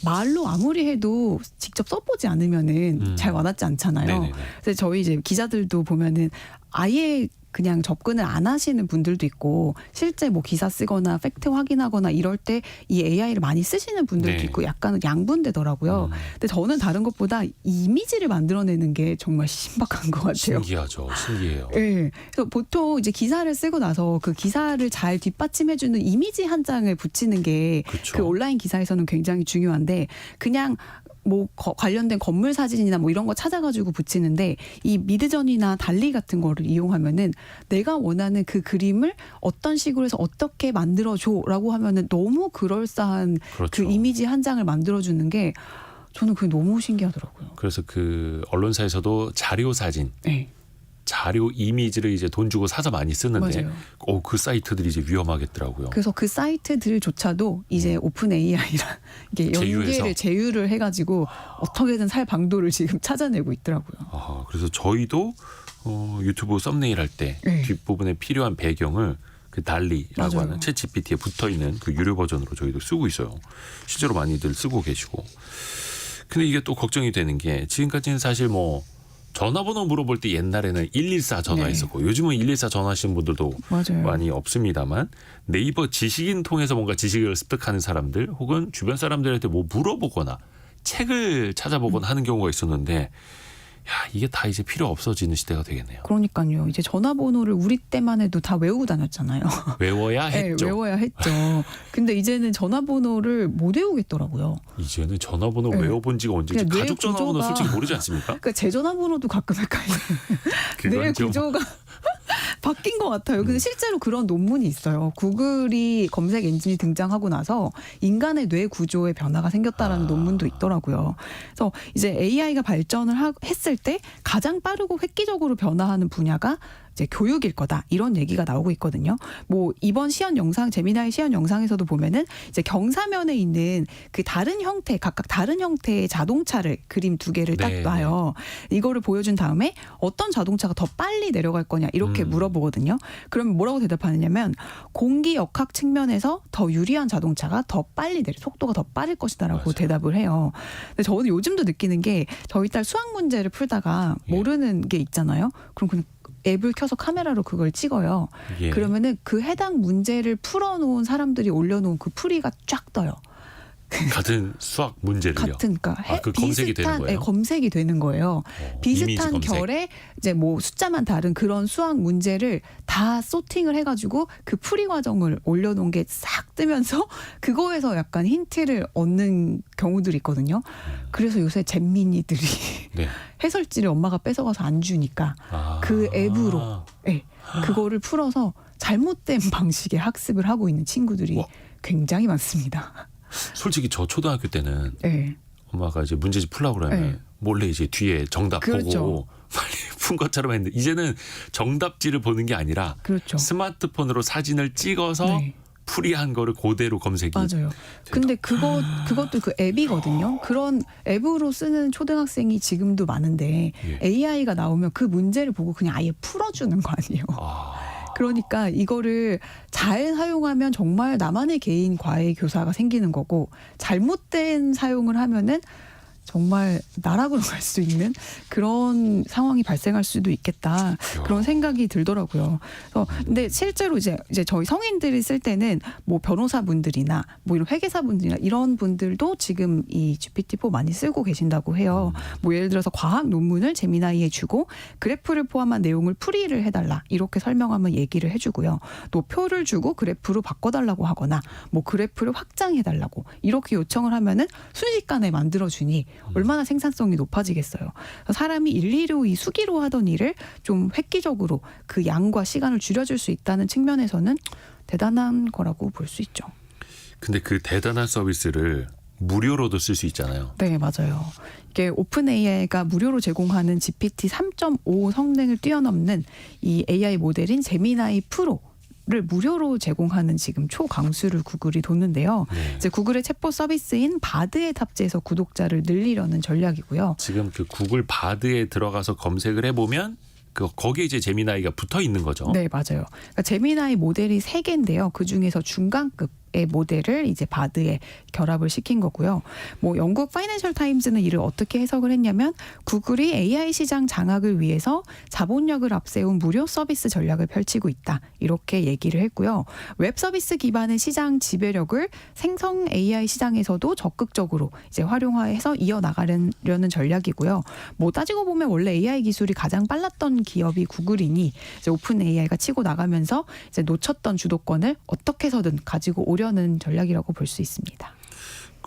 말로 아무리 해도 직접 써보지 않으면은 잘 와닿지 않잖아요. 네네네. 그래서 저희 이제 기자들도 보면은 아예 그냥 접근을 안 하시는 분들도 있고 실제 뭐 기사 쓰거나 팩트 확인하거나 이럴 때 이 AI를 많이 쓰시는 분들도 네. 있고 약간 양분되더라고요. 근데 저는 다른 것보다 이미지를 만들어내는 게 정말 신박한 것 같아요. 신기하죠. 신기해요. 네. 그래서 보통 이제 기사를 쓰고 나서 그 기사를 잘 뒷받침해주는 이미지 한 장을 붙이는 게 그 그렇죠. 온라인 기사에서는 굉장히 중요한데 그냥 뭐 관련된 건물 사진이나 뭐 이런 거 찾아가지고 붙이는데 이 미드전이나 달리 같은 거를 이용하면은 내가 원하는 그 그림을 어떤 식으로 해서 어떻게 만들어줘라고 하면은 너무 그럴싸한 그렇죠. 그 이미지 한 장을 만들어주는 게 저는 그게 너무 신기하더라고요. 그래서 그 언론사에서도 자료 사진, 네. 자료 이미지를 이제 돈 주고 사서 많이 쓰는데 맞아요. 그 사이트들이 이제 위험하겠더라고요. 그래서 그 사이트들조차도 이제 오픈 AI랑 이게 연계를 제휴를 해가지고 어떻게든 살 방도를 지금 찾아내고 있더라고요. 그래서 저희도 유튜브 썸네일 할 때 네. 뒷부분에 필요한 배경을 그 달리라고 맞아요. 하는 챗 GPT에 붙어 있는 그 유료 버전으로 저희도 쓰고 있어요. 실제로 많이들 쓰고 계시고. 근데 이게 또 걱정이 되는 게 지금까지는 사실 뭐 전화번호 물어볼 때 옛날에는 114 전화했었고 요즘은 114 전화하시는 분들도 맞아요. 많이 없습니다만 네이버 지식인 통해서 뭔가 지식을 습득하는 사람들 혹은 주변 사람들한테 뭐 물어보거나 책을 찾아보거나 하는 경우가 있었는데 이게 다 이제 필요 없어지는 시대가 되겠네요. 그러니까요. 이제 전화번호를 우리 때만 해도 다 외우고 다녔잖아요. 외워야 했죠. 네, 외워야 했죠. 근데 이제는 전화번호를 못 외우겠더라고요. 이제는 전화번호 네. 외워본 지가 언제지? 그냥 뇌 가족 전화번호 구조가- 솔직히 모르지 않습니까? 그러니까 제 전화번호도 가끔 헷갈려요. 그건 뇌 좀 구조가 바뀐 것 같아요. 근데 실제로 그런 논문이 있어요. 구글이 검색 엔진이 등장하고 나서 인간의 뇌 구조에 변화가 생겼다라는 논문도 있더라고요. 그래서 이제 AI가 발전을 했을 때 가장 빠르고 획기적으로 변화하는 분야가 이제 교육일 거다 이런 얘기가 나오고 있거든요. 뭐 이번 시연 영상 제미나이 시연 영상에서도 보면은 이제 경사면에 있는 그 다른 형태 각각 다른 형태의 자동차를 그림 두 개를 딱 네, 놔요. 이거를 보여준 다음에 어떤 자동차가 더 빨리 내려갈 거냐 이렇게 물어보거든요. 그러면 뭐라고 대답하느냐면 공기 역학 측면에서 더 유리한 자동차가 더 빨리 속도가 더 빠를 것이다라고 맞아요. 대답을 해요. 근데 저는 요즘도 느끼는 게 저희 딸 수학 문제를 풀다가 예. 모르는 게 있잖아요. 그럼 그냥 앱을 켜서 카메라로 그걸 찍어요. 예. 그러면은 그 해당 문제를 풀어놓은 사람들이 올려놓은 그 풀이가 쫙 떠요. 같은 수학 문제를요. 같은 그러니까 그 검색이 되는 거예요? 검색이 되는 거예요. 이미지 비슷한 검색. 결의 이제 뭐 숫자만 다른 그런 수학 문제를 다 소팅을 해가지고 그 풀이 과정을 올려놓은 게 싹 뜨면서 그거에서 약간 힌트를 얻는 경우들이 있거든요. 그래서 요새 잼민이들이 네. 해설지를 엄마가 뺏어가서 안 주니까 그 앱으로 그거를 풀어서 잘못된 방식의 학습을 하고 있는 친구들이 와. 굉장히 많습니다. 솔직히 저 초등학교 때는 네. 엄마가 이제 문제집 풀라고 그러면 네. 몰래 이제 뒤에 정답 그렇죠. 보고 빨리 푼 것처럼 했는데 이제는 정답지를 보는 게 아니라 그렇죠. 스마트폰으로 사진을 찍어서 네. 풀이한 거를 그대로 검색이 맞아요. 근데 그것도 그 앱이거든요. 그런 앱으로 쓰는 초등학생이 지금도 많은데 예. AI가 나오면 그 문제를 보고 그냥 아예 풀어주는 거 아니에요. 그러니까 이거를 잘 사용하면 정말 나만의 개인 과외 교사가 생기는 거고 잘못된 사용을 하면은 정말 나락으로 갈 수 있는 그런 상황이 발생할 수도 있겠다. 그런 생각이 들더라고요. 그래서 근데 실제로 이제 저희 성인들이 쓸 때는 뭐 변호사분들이나 뭐 이런 회계사분들이나 이런 분들도 지금 이 GPT-4 많이 쓰고 계신다고 해요. 뭐 예를 들어서 과학 논문을 제미나이에 주고 그래프를 포함한 내용을 풀이를 해달라 이렇게 설명하면 얘기를 해주고요. 또 표를 주고 그래프로 바꿔달라고 하거나 뭐 그래프를 확장해달라고 이렇게 요청을 하면은 순식간에 만들어주니 얼마나 생산성이 높아지겠어요. 사람이 일리로 이 수기로 하던 일을 좀 획기적으로 그 양과 시간을 줄여줄 수 있다는 측면에서는 대단한 거라고 볼 수 있죠. 근데 그 대단한 서비스를 무료로도 쓸 수 있잖아요. 네, 맞아요. 이게 오픈 AI가 무료로 제공하는 GPT 3.5 성능을 뛰어넘는 이 AI 모델인 제미나이 프로 를 무료로 제공하는 지금 초강수를 구글이 뒀는데요. 네. 이제 구글의 챗봇 서비스인 바드에 탑재해서 구독자를 늘리려는 전략이고요. 지금 그 구글 바드에 들어가서 검색을 해보면 거기에 이제 제미나이가 붙어 있는 거죠. 네, 맞아요. 그러니까 제미나이 모델이 3개인데요. 그 중에서 중간급의 모델을 이제 바드에 결합을 시킨 거고요. 뭐 영국 파이낸셜 타임즈는 이를 어떻게 해석을 했냐면 구글이 AI 시장 장악을 위해서 자본력을 앞세운 무료 서비스 전략을 펼치고 있다. 이렇게 얘기를 했고요. 웹 서비스 기반의 시장 지배력을 생성 AI 시장에서도 적극적으로 이제 활용해서 이어나가려는 전략이고요. 뭐 따지고 보면 원래 AI 기술이 가장 빨랐던 기업이 구글이니 이제 오픈 AI가 치고 나가면서 이제 놓쳤던 주도권을 어떻게 해서든 가지고 오려는 전략이라고 볼 수 있습니다.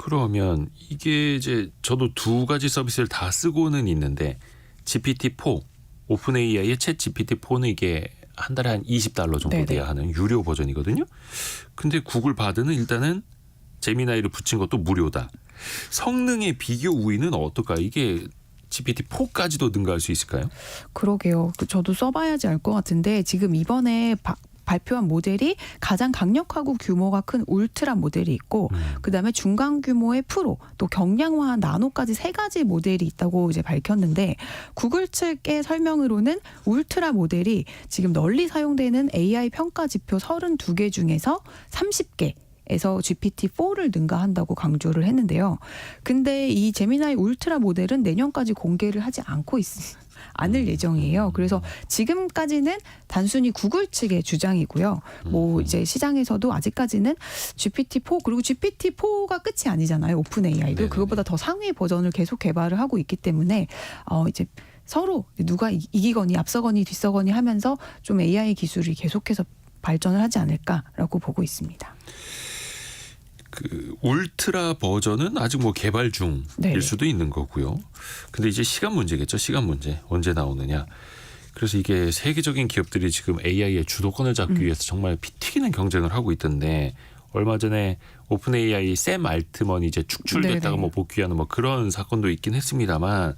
그러면 이게 이제 저도 두 가지 서비스를 다 쓰고는 있는데 GPT-4 오픈 AI의 챗 GPT-4는 이게 한 달에 한 $20 정도 네네. 돼야 하는 유료 버전이거든요. 근데 구글 바드는 일단은 제미나이를 붙인 것도 무료다. 성능의 비교 우위는 어떨까? 이게 GPT-4까지도 능가할 수 있을까요? 그러게요. 저도 써봐야지 알 것 같은데 지금 이번에 발표한 모델이 가장 강력하고 규모가 큰 울트라 모델이 있고 그다음에 중간 규모의 프로 또 경량화한 나노까지 3가지 모델이 있다고 이제 밝혔는데 구글 측의 설명으로는 울트라 모델이 지금 널리 사용되는 AI 평가 지표 32개 중에서 30개 에서 GPT-4를 능가한다고 강조를 했는데요. 근데 이 제미나이 울트라 모델은 내년까지 공개를 하지 않을 예정이에요. 그래서 지금까지는 단순히 구글 측의 주장이고요. 뭐 이제 시장에서도 아직까지는 GPT-4 그리고 GPT-4가 끝이 아니잖아요. 오픈 AI도 네네네. 그것보다 더 상위 버전을 계속 개발을 하고 있기 때문에 이제 서로 누가 이기거니 앞서거니 뒤서거니 하면서 좀 AI 기술이 계속해서 발전을 하지 않을까라고 보고 있습니다. 그 울트라 버전은 아직 뭐 개발 중일 네. 수도 있는 거고요. 근데 이제 시간 문제겠죠. 시간 문제. 언제 나오느냐. 그래서 이게 세계적인 기업들이 지금 AI의 주도권을 잡기 위해서 정말 피 튀기는 경쟁을 하고 있던데 얼마 전에 오픈 AI 샘 알트먼이 이제 축출됐다가 네네. 뭐 복귀하는 뭐 그런 사건도 있긴 했습니다만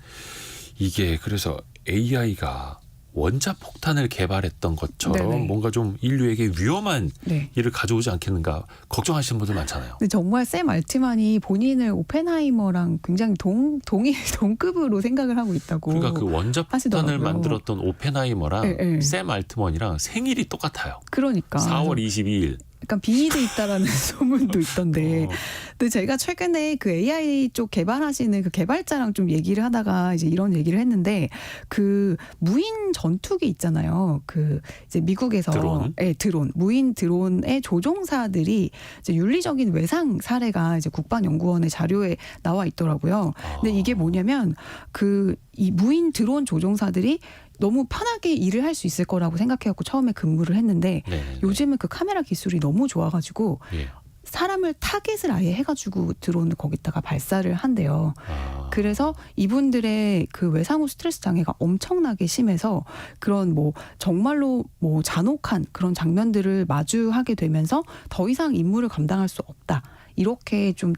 이게 그래서 AI가 원자 폭탄을 개발했던 것처럼 네네. 뭔가 좀 인류에게 위험한 네. 일을 가져오지 않겠는가 걱정하시는 분들 많잖아요. 근데 정말 샘 알트만이 본인을 오펜하이머랑 굉장히 동급으로 생각을 하고 있다고. 그러니까 그 원자 폭탄을 하시더라고요. 만들었던 오펜하이머랑 네, 네. 샘 알트먼이랑 생일이 똑같아요. 그러니까 4월 22일. 약간 빙의돼 있다라는 소문도 있던데. 어. 근데 제가 최근에 그 AI 쪽 개발하시는 그 개발자랑 좀 얘기를 하다가 이제 이런 얘기를 했는데 그 무인 전투기 있잖아요. 그 이제 미국에서 드론? 네, 드론 무인 드론의 조종사들이 이제 윤리적인 외상 사례가 이제 국방연구원의 자료에 나와 있더라고요. 근데 이게 뭐냐면 그 이 무인 드론 조종사들이 너무 편하게 일을 할 수 있을 거라고 생각해갖고 처음에 근무를 했는데 네. 요즘은 그 카메라 기술이 너무 좋아가지고 예. 사람을 타겟을 아예 해가지고 드론을 거기다가 발사를 한대요. 아. 그래서 이분들의 그 외상 후 스트레스 장애가 엄청나게 심해서 그런 뭐 정말로 뭐 잔혹한 그런 장면들을 마주하게 되면서 더 이상 임무를 감당할 수 없다. 이렇게 좀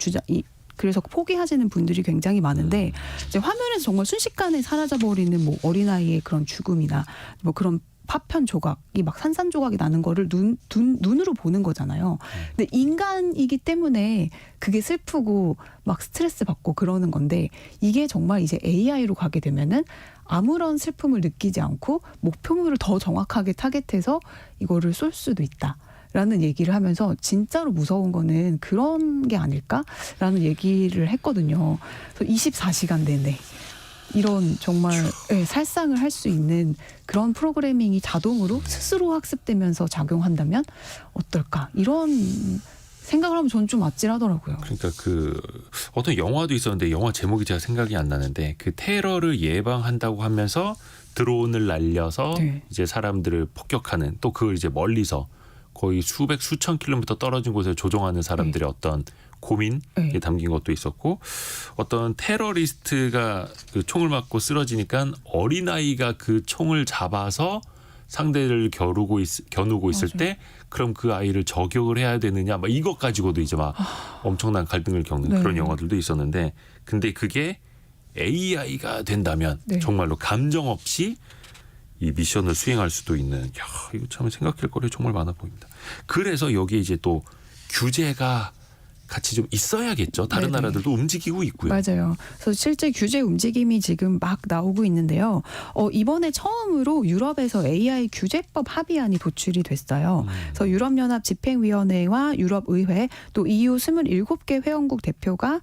그래서 포기하시는 분들이 굉장히 많은데 이제 화면에서 정말 순식간에 사라져버리는 뭐 어린아이의 그런 죽음이나 뭐 그런 파편 조각이 막 산산조각이 나는 거를 눈으로 보는 거잖아요. 근데 인간이기 때문에 그게 슬프고 막 스트레스 받고 그러는 건데 이게 정말 이제 AI로 가게 되면은 아무런 슬픔을 느끼지 않고 목표물을 더 정확하게 타겟해서 이거를 쏠 수도 있다. 라는 얘기를 하면서 진짜로 무서운 거는 그런 게 아닐까라는 얘기를 했거든요. 그래서 24시간 내내 이런 정말 살상을 할 수 있는 그런 프로그래밍이 자동으로 스스로 학습되면서 작용한다면 어떨까? 이런 생각을 하면 저는 좀 아찔하더라고요. 그러니까 그 어떤 영화도 있었는데 영화 제목이 제가 생각이 안 나는데 그 테러를 예방한다고 하면서 드론을 날려서 네. 이제 사람들을 폭격하는 또 그걸 이제 멀리서 거의 수천 킬로미터 떨어진 곳에 조종하는 사람들의 어떤 고민이 네. 담긴 것도 있었고 어떤 테러리스트가 그 총을 맞고 쓰러지니까 어린아이가 그 총을 잡아서 상대를 겨누고 있을 맞아요. 때 그럼 그 아이를 저격을 해야 되느냐 막 이것 가지고도 이제 막 엄청난 갈등을 겪는 네. 그런 영화들도 있었는데 근데 그게 AI가 된다면 네. 정말로 감정 없이 이 미션을 수행할 수도 있는 이거 참 생각할 거리 정말 많아 보입니다. 그래서 여기에 이제 또 규제가 같이 좀 있어야겠죠. 다른 네네. 나라들도 움직이고 있고요. 맞아요. 그래서 실제 규제 움직임이 지금 막 나오고 있는데요. 이번에 처음으로 유럽에서 AI 규제법 합의안이 도출이 됐어요. 그래서 유럽연합 집행위원회와 유럽의회 또 EU 27개 회원국 대표가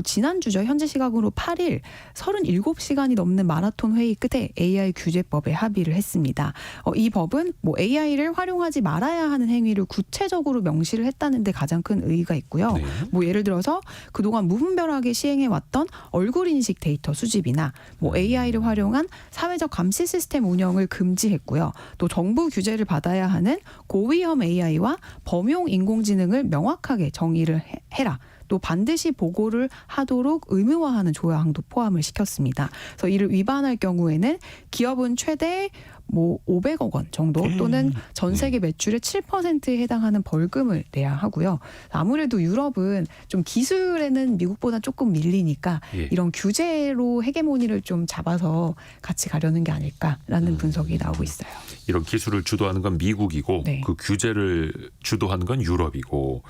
지난주죠. 현지 시각으로 8일 37시간이 넘는 마라톤 회의 끝에 AI 규제법에 합의를 했습니다. 이 법은 뭐 AI를 활용하지 말아야 하는 행위를 구체적으로 명시를 했다는 데 가장 큰 의의가 있고요. 네. 뭐 예를 들어서 그동안 무분별하게 시행해왔던 얼굴 인식 데이터 수집이나 뭐 AI를 활용한 사회적 감시 시스템 운영을 금지했고요. 또 정부 규제를 받아야 하는 고위험 AI와 범용 인공지능을 명확하게 정의를 해라. 또 반드시 보고를 하도록 의무화하는 조항도 포함을 시켰습니다. 그래서 이를 위반할 경우에는 기업은 최대 500억 원 정도 또는 전 세계 매출의 7%에 해당하는 벌금을 내야 하고요. 아무래도 유럽은 좀 기술에는 미국보다 조금 밀리니까 예. 이런 규제로 헤게모니를 좀 잡아서 같이 가려는 게 아닐까라는 분석이 나오고 있어요. 이런 기술을 주도하는 건 미국이고 네. 그 규제를 주도하는 건 유럽이고.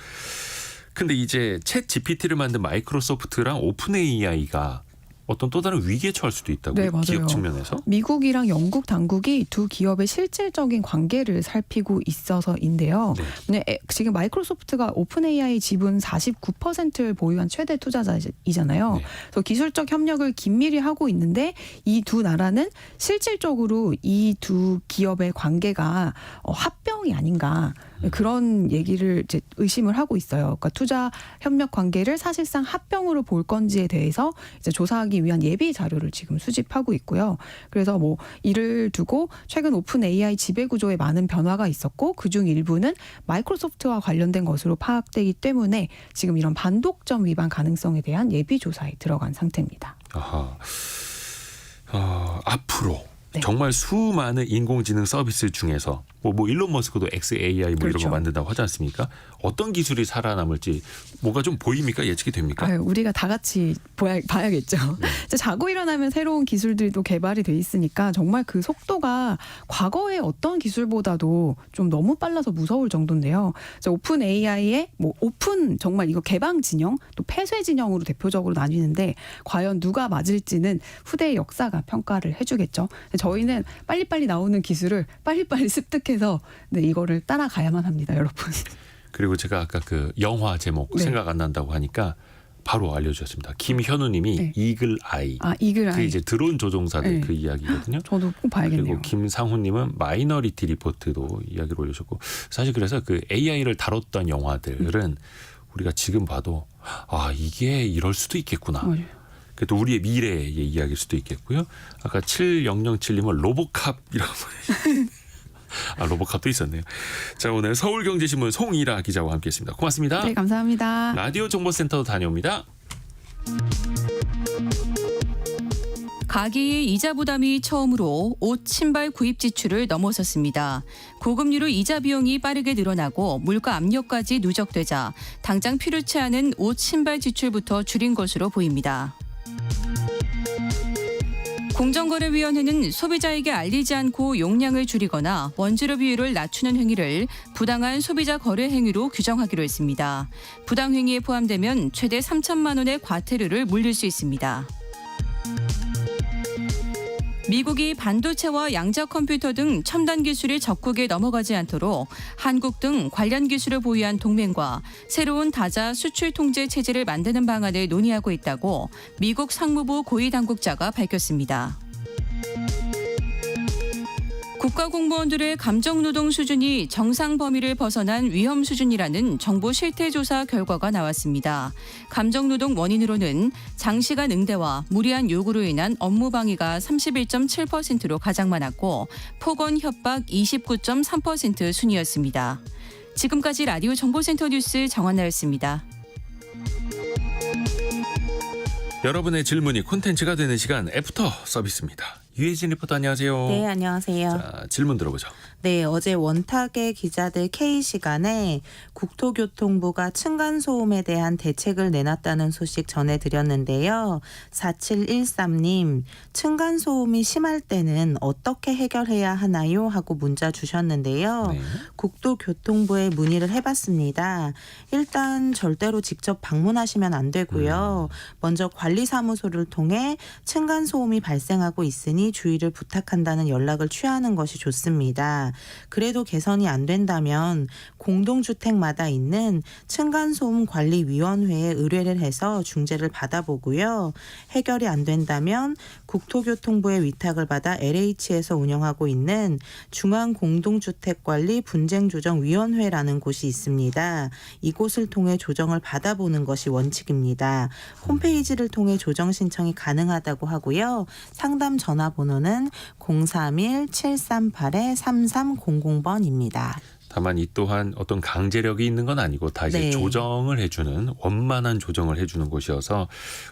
근데 이제 챗 GPT를 만든 마이크로소프트랑 오픈 AI가 어떤 또 다른 위기에 처할 수도 있다고요? 네, 맞아요. 기업 측면에서? 미국이랑 영국 당국이 두 기업의 실질적인 관계를 살피고 있어서인데요. 네. 지금 마이크로소프트가 오픈 AI 지분 49%를 보유한 최대 투자자이잖아요. 네. 그래서 기술적 협력을 긴밀히 하고 있는데 이 두 나라는 실질적으로 이 두 기업의 관계가 합병이 아닌가 그런 얘기를 이제 의심을 하고 있어요. 그러니까 투자 협력 관계를 사실상 합병으로 볼 건지에 대해서 이제 조사하기 위한 예비 자료를 지금 수집하고 있고요. 그래서 이를 두고 최근 오픈 AI 지배 구조에 많은 변화가 있었고 그중 일부는 마이크로소프트와 관련된 것으로 파악되기 때문에 지금 이런 반독점 위반 가능성에 대한 예비 조사에 들어간 상태입니다. 아하. 앞으로 네. 정말 수많은 인공지능 서비스 중에서 일론 머스크도 XAI 이런 그렇죠. 거 만든다고 하지 않습니까? 어떤 기술이 살아남을지 뭐가 좀 보입니까? 예측이 됩니까? 우리가 다 같이 봐야겠죠. 이제 자고 일어나면 새로운 기술들도 개발이 돼 있으니까 정말 그 속도가 과거의 어떤 기술보다도 좀 너무 빨라서 무서울 정도인데요. 오픈 AI의 오픈 정말 이거 개방 진영 또 폐쇄 진영으로 대표적으로 나뉘는데 과연 누가 맞을지는 후대의 역사가 평가를 해주겠죠. 저희는 빨리빨리 나오는 기술을 빨리빨리 습득해서 이거를 따라가야만 합니다, 여러분. 그리고 제가 아까 그 영화 제목 네. 생각 안 난다고 하니까 바로 알려주셨습니다. 김현우님이 네. 이글 아이. 이글 그 아이. 이제 드론 조종사들 네. 그 이야기거든요. 저도 꼭 봐야겠네요. 그리고 김상훈님은 마이너리티 리포트도 이야기를 올려주셨고 사실 그래서 그 AI를 다뤘던 영화들은 우리가 지금 봐도 이게 이럴 수도 있겠구나. 맞아요. 그래도 우리의 미래의 이야기일 수도 있겠고요. 아까 7007님은 로보캅이라고 로보캅도 있었네요. 자, 오늘 서울경제신문 송이라 기자와 함께했습니다. 고맙습니다. 네, 감사합니다. 라디오 정보센터 다녀옵니다. 가계의 이자 부담이 처음으로 옷, 신발 구입 지출을 넘어섰습니다. 고금리로 이자 비용이 빠르게 늘어나고 물가 압력까지 누적되자 당장 필요치 않은 옷, 신발 지출부터 줄인 것으로 보입니다. 공정거래위원회는 소비자에게 알리지 않고 용량을 줄이거나 원재료 비율을 낮추는 행위를 부당한 소비자 거래 행위로 규정하기로 했습니다. 부당 행위에 포함되면 최대 3천만 원의 과태료를 물릴 수 있습니다. 미국이 반도체와 양자 컴퓨터 등 첨단 기술이 적국에 넘어가지 않도록 한국 등 관련 기술을 보유한 동맹과 새로운 다자 수출 통제 체제를 만드는 방안을 논의하고 있다고 미국 상무부 고위 당국자가 밝혔습니다. 국가공무원들의 감정노동 수준이 정상 범위를 벗어난 위험 수준이라는 정부 실태조사 결과가 나왔습니다. 감정노동 원인으로는 장시간 응대와 무리한 요구로 인한 업무 방해가 31.7%로 가장 많았고 폭언 협박 29.3% 순이었습니다. 지금까지 라디오 정보센터 뉴스 정한나였습니다. 여러분의 질문이 콘텐츠가 되는 시간 애프터 서비스입니다. 유혜진 리포터 안녕하세요. 네, 안녕하세요. 자, 질문 들어보죠. 네, 어제 원탁의 기자들 K시간에 국토교통부가 층간소음에 대한 대책을 내놨다는 소식 전해드렸는데요. 4713님, 층간소음이 심할 때는 어떻게 해결해야 하나요? 하고 문자 주셨는데요. 네. 국토교통부에 문의를 해봤습니다. 일단 절대로 직접 방문하시면 안 되고요. 먼저 관리사무소를 통해 층간소음이 발생하고 있으니 주의를 부탁한다는 연락을 취하는 것이 좋습니다. 그래도 개선이 안 된다면 공동주택마다 있는 층간소음관리위원회에 의뢰를 해서 중재를 받아보고요. 해결이 안 된다면 국토교통부의 위탁을 받아 LH에서 운영하고 있는 중앙공동주택관리 분쟁조정위원회라는 곳이 있습니다. 이곳을 통해 조정을 받아보는 것이 원칙입니다. 홈페이지를 통해 조정 신청이 가능하다고 하고요. 상담 전화번호는 031-738-3300번입니다. 다만 이 또한 어떤 강제력이 있는 건 아니고 다 이제 네. 조정을 해주는 원만한 조정을 해주는 곳이어서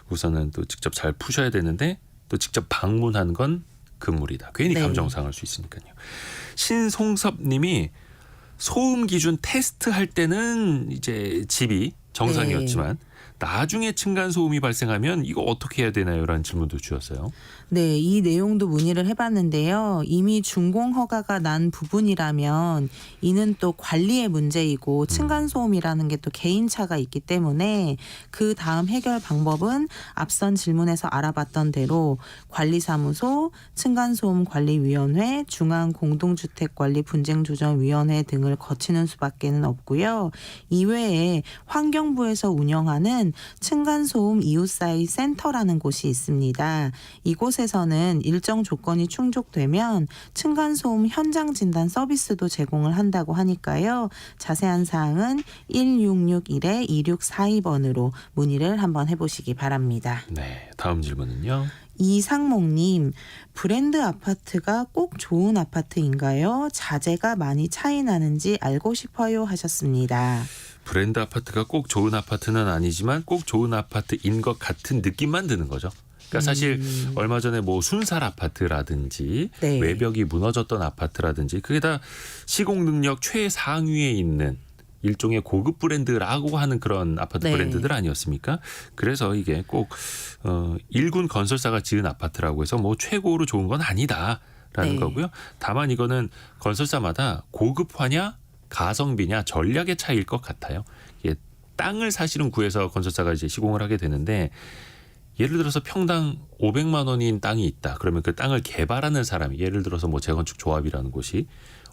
우선은 또 직접 잘 푸셔야 되는데 또 직접 방문한 건 금물이다. 괜히 네. 감정 상할 수 있으니까요. 신송섭님이 소음 기준 테스트할 때는 이제 집이 정상이었지만 나중에 층간 소음이 발생하면 이거 어떻게 해야 되나요? 라는 질문도 주셨어요. 네, 이 내용도 문의를 해봤는데요. 이미 준공 허가가 난 부분이라면 이는 또 관리의 문제이고 층간소음이라는 게 또 개인차가 있기 때문에 그 다음 해결 방법은 앞선 질문에서 알아봤던 대로 관리사무소, 층간소음관리위원회, 중앙공동주택관리분쟁조정위원회 등을 거치는 수밖에는 없고요. 이외에 환경부에서 운영하는 층간소음 이웃사회 센터라는 곳이 있습니다. 이곳에서는 일정 조건이 충족되면 층간소음 현장 진단 서비스도 제공을 한다고 하니까요. 자세한 사항은 1661-2642번으로 문의를 한번 해보시기 바랍니다. 네, 다음 질문은요. 이상목님, 브랜드 아파트가 꼭 좋은 아파트인가요? 자재가 많이 차이 나는지 알고 싶어요 하셨습니다. 브랜드 아파트가 꼭 좋은 아파트는 아니지만 꼭 좋은 아파트인 것 같은 느낌만 드는 거죠. 그러니까 사실 얼마 전에 뭐 순살 아파트라든지 네. 외벽이 무너졌던 아파트라든지 그게 다 시공 능력 최상위에 있는 일종의 고급 브랜드라고 하는 그런 아파트 네. 브랜드들 아니었습니까? 그래서 이게 꼭 일군 건설사가 지은 아파트라고 해서 뭐 최고로 좋은 건 아니다라는 네. 거고요. 다만 이거는 건설사마다 고급화냐 가성비냐 전략의 차이일 것 같아요. 이게 땅을 사실은 구해서 건설사가 이제 시공을 하게 되는데 예를 들어서 평당 500만 원인 땅이 있다. 그러면 그 땅을 개발하는 사람이 예를 들어서 뭐 재건축 조합이라는 곳이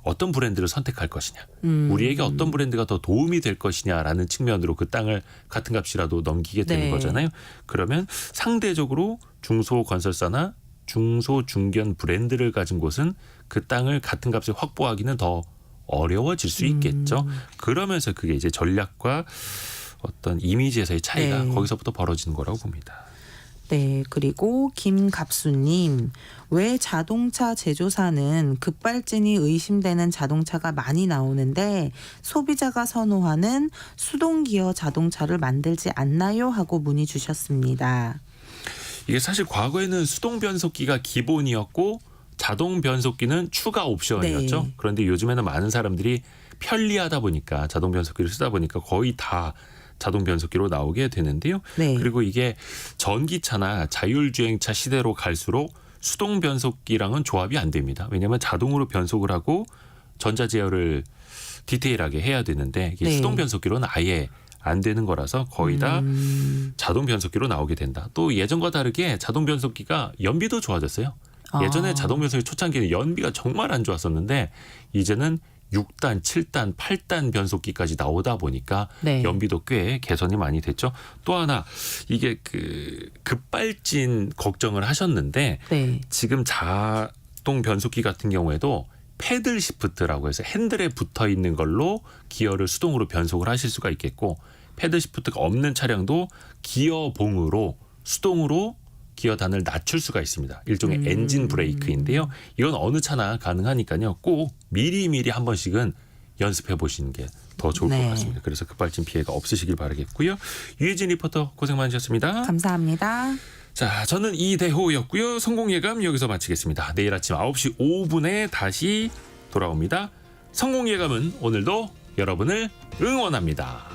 어떤 브랜드를 선택할 것이냐. 우리에게 어떤 브랜드가 더 도움이 될 것이냐라는 측면으로 그 땅을 같은 값이라도 넘기게 되는 네. 거잖아요. 그러면 상대적으로 중소건설사나 중소중견 브랜드를 가진 곳은 그 땅을 같은 값에 확보하기는 더 어려워질 수 있겠죠. 그러면서 그게 이제 전략과 어떤 이미지에서의 차이가 네. 거기서부터 벌어지는 거라고 봅니다. 네, 그리고 김갑수님, 왜 자동차 제조사는 급발진이 의심되는 자동차가 많이 나오는데 소비자가 선호하는 수동기어 자동차를 만들지 않나요? 하고 문의 주셨습니다. 이게 사실 과거에는 수동 변속기가 기본이었고 자동 변속기는 추가 옵션이었죠. 네. 그런데 요즘에는 많은 사람들이 편리하다 보니까 자동 변속기를 쓰다 보니까 거의 다 자동 변속기로 나오게 되는데요. 네. 그리고 이게 전기차나 자율주행차 시대로 갈수록 수동 변속기랑은 조합이 안 됩니다. 왜냐하면 자동으로 변속을 하고 전자제어를 디테일하게 해야 되는데 이게 네. 수동 변속기로는 아예 안 되는 거라서 거의 다 자동 변속기로 나오게 된다. 또 예전과 다르게 자동 변속기가 연비도 좋아졌어요. 예전에 자동 변속기 초창기는 연비가 정말 안 좋았었는데 이제는 6단, 7단, 8단 변속기까지 나오다 보니까 네. 연비도 꽤 개선이 많이 됐죠. 또 하나 이게 그 급발진 걱정을 하셨는데 네. 지금 자동 변속기 같은 경우에도 패들 시프트라고 해서 핸들에 붙어 있는 걸로 기어를 수동으로 변속을 하실 수가 있겠고 패들 시프트가 없는 차량도 기어봉으로 수동으로 기어단을 낮출 수가 있습니다. 일종의 엔진 브레이크인데요. 이건 어느 차나 가능하니까요. 꼭 미리미리 한 번씩은 연습해 보시는 게 더 좋을 네. 것 같습니다. 그래서 급발진 피해가 없으시길 바라겠고요. 유혜진 리포터 고생 많으셨습니다. 감사합니다. 자, 저는 이대호였고요. 성공예감 여기서 마치겠습니다. 내일 아침 9시 5분에 다시 돌아옵니다. 성공예감은 오늘도 여러분을 응원합니다.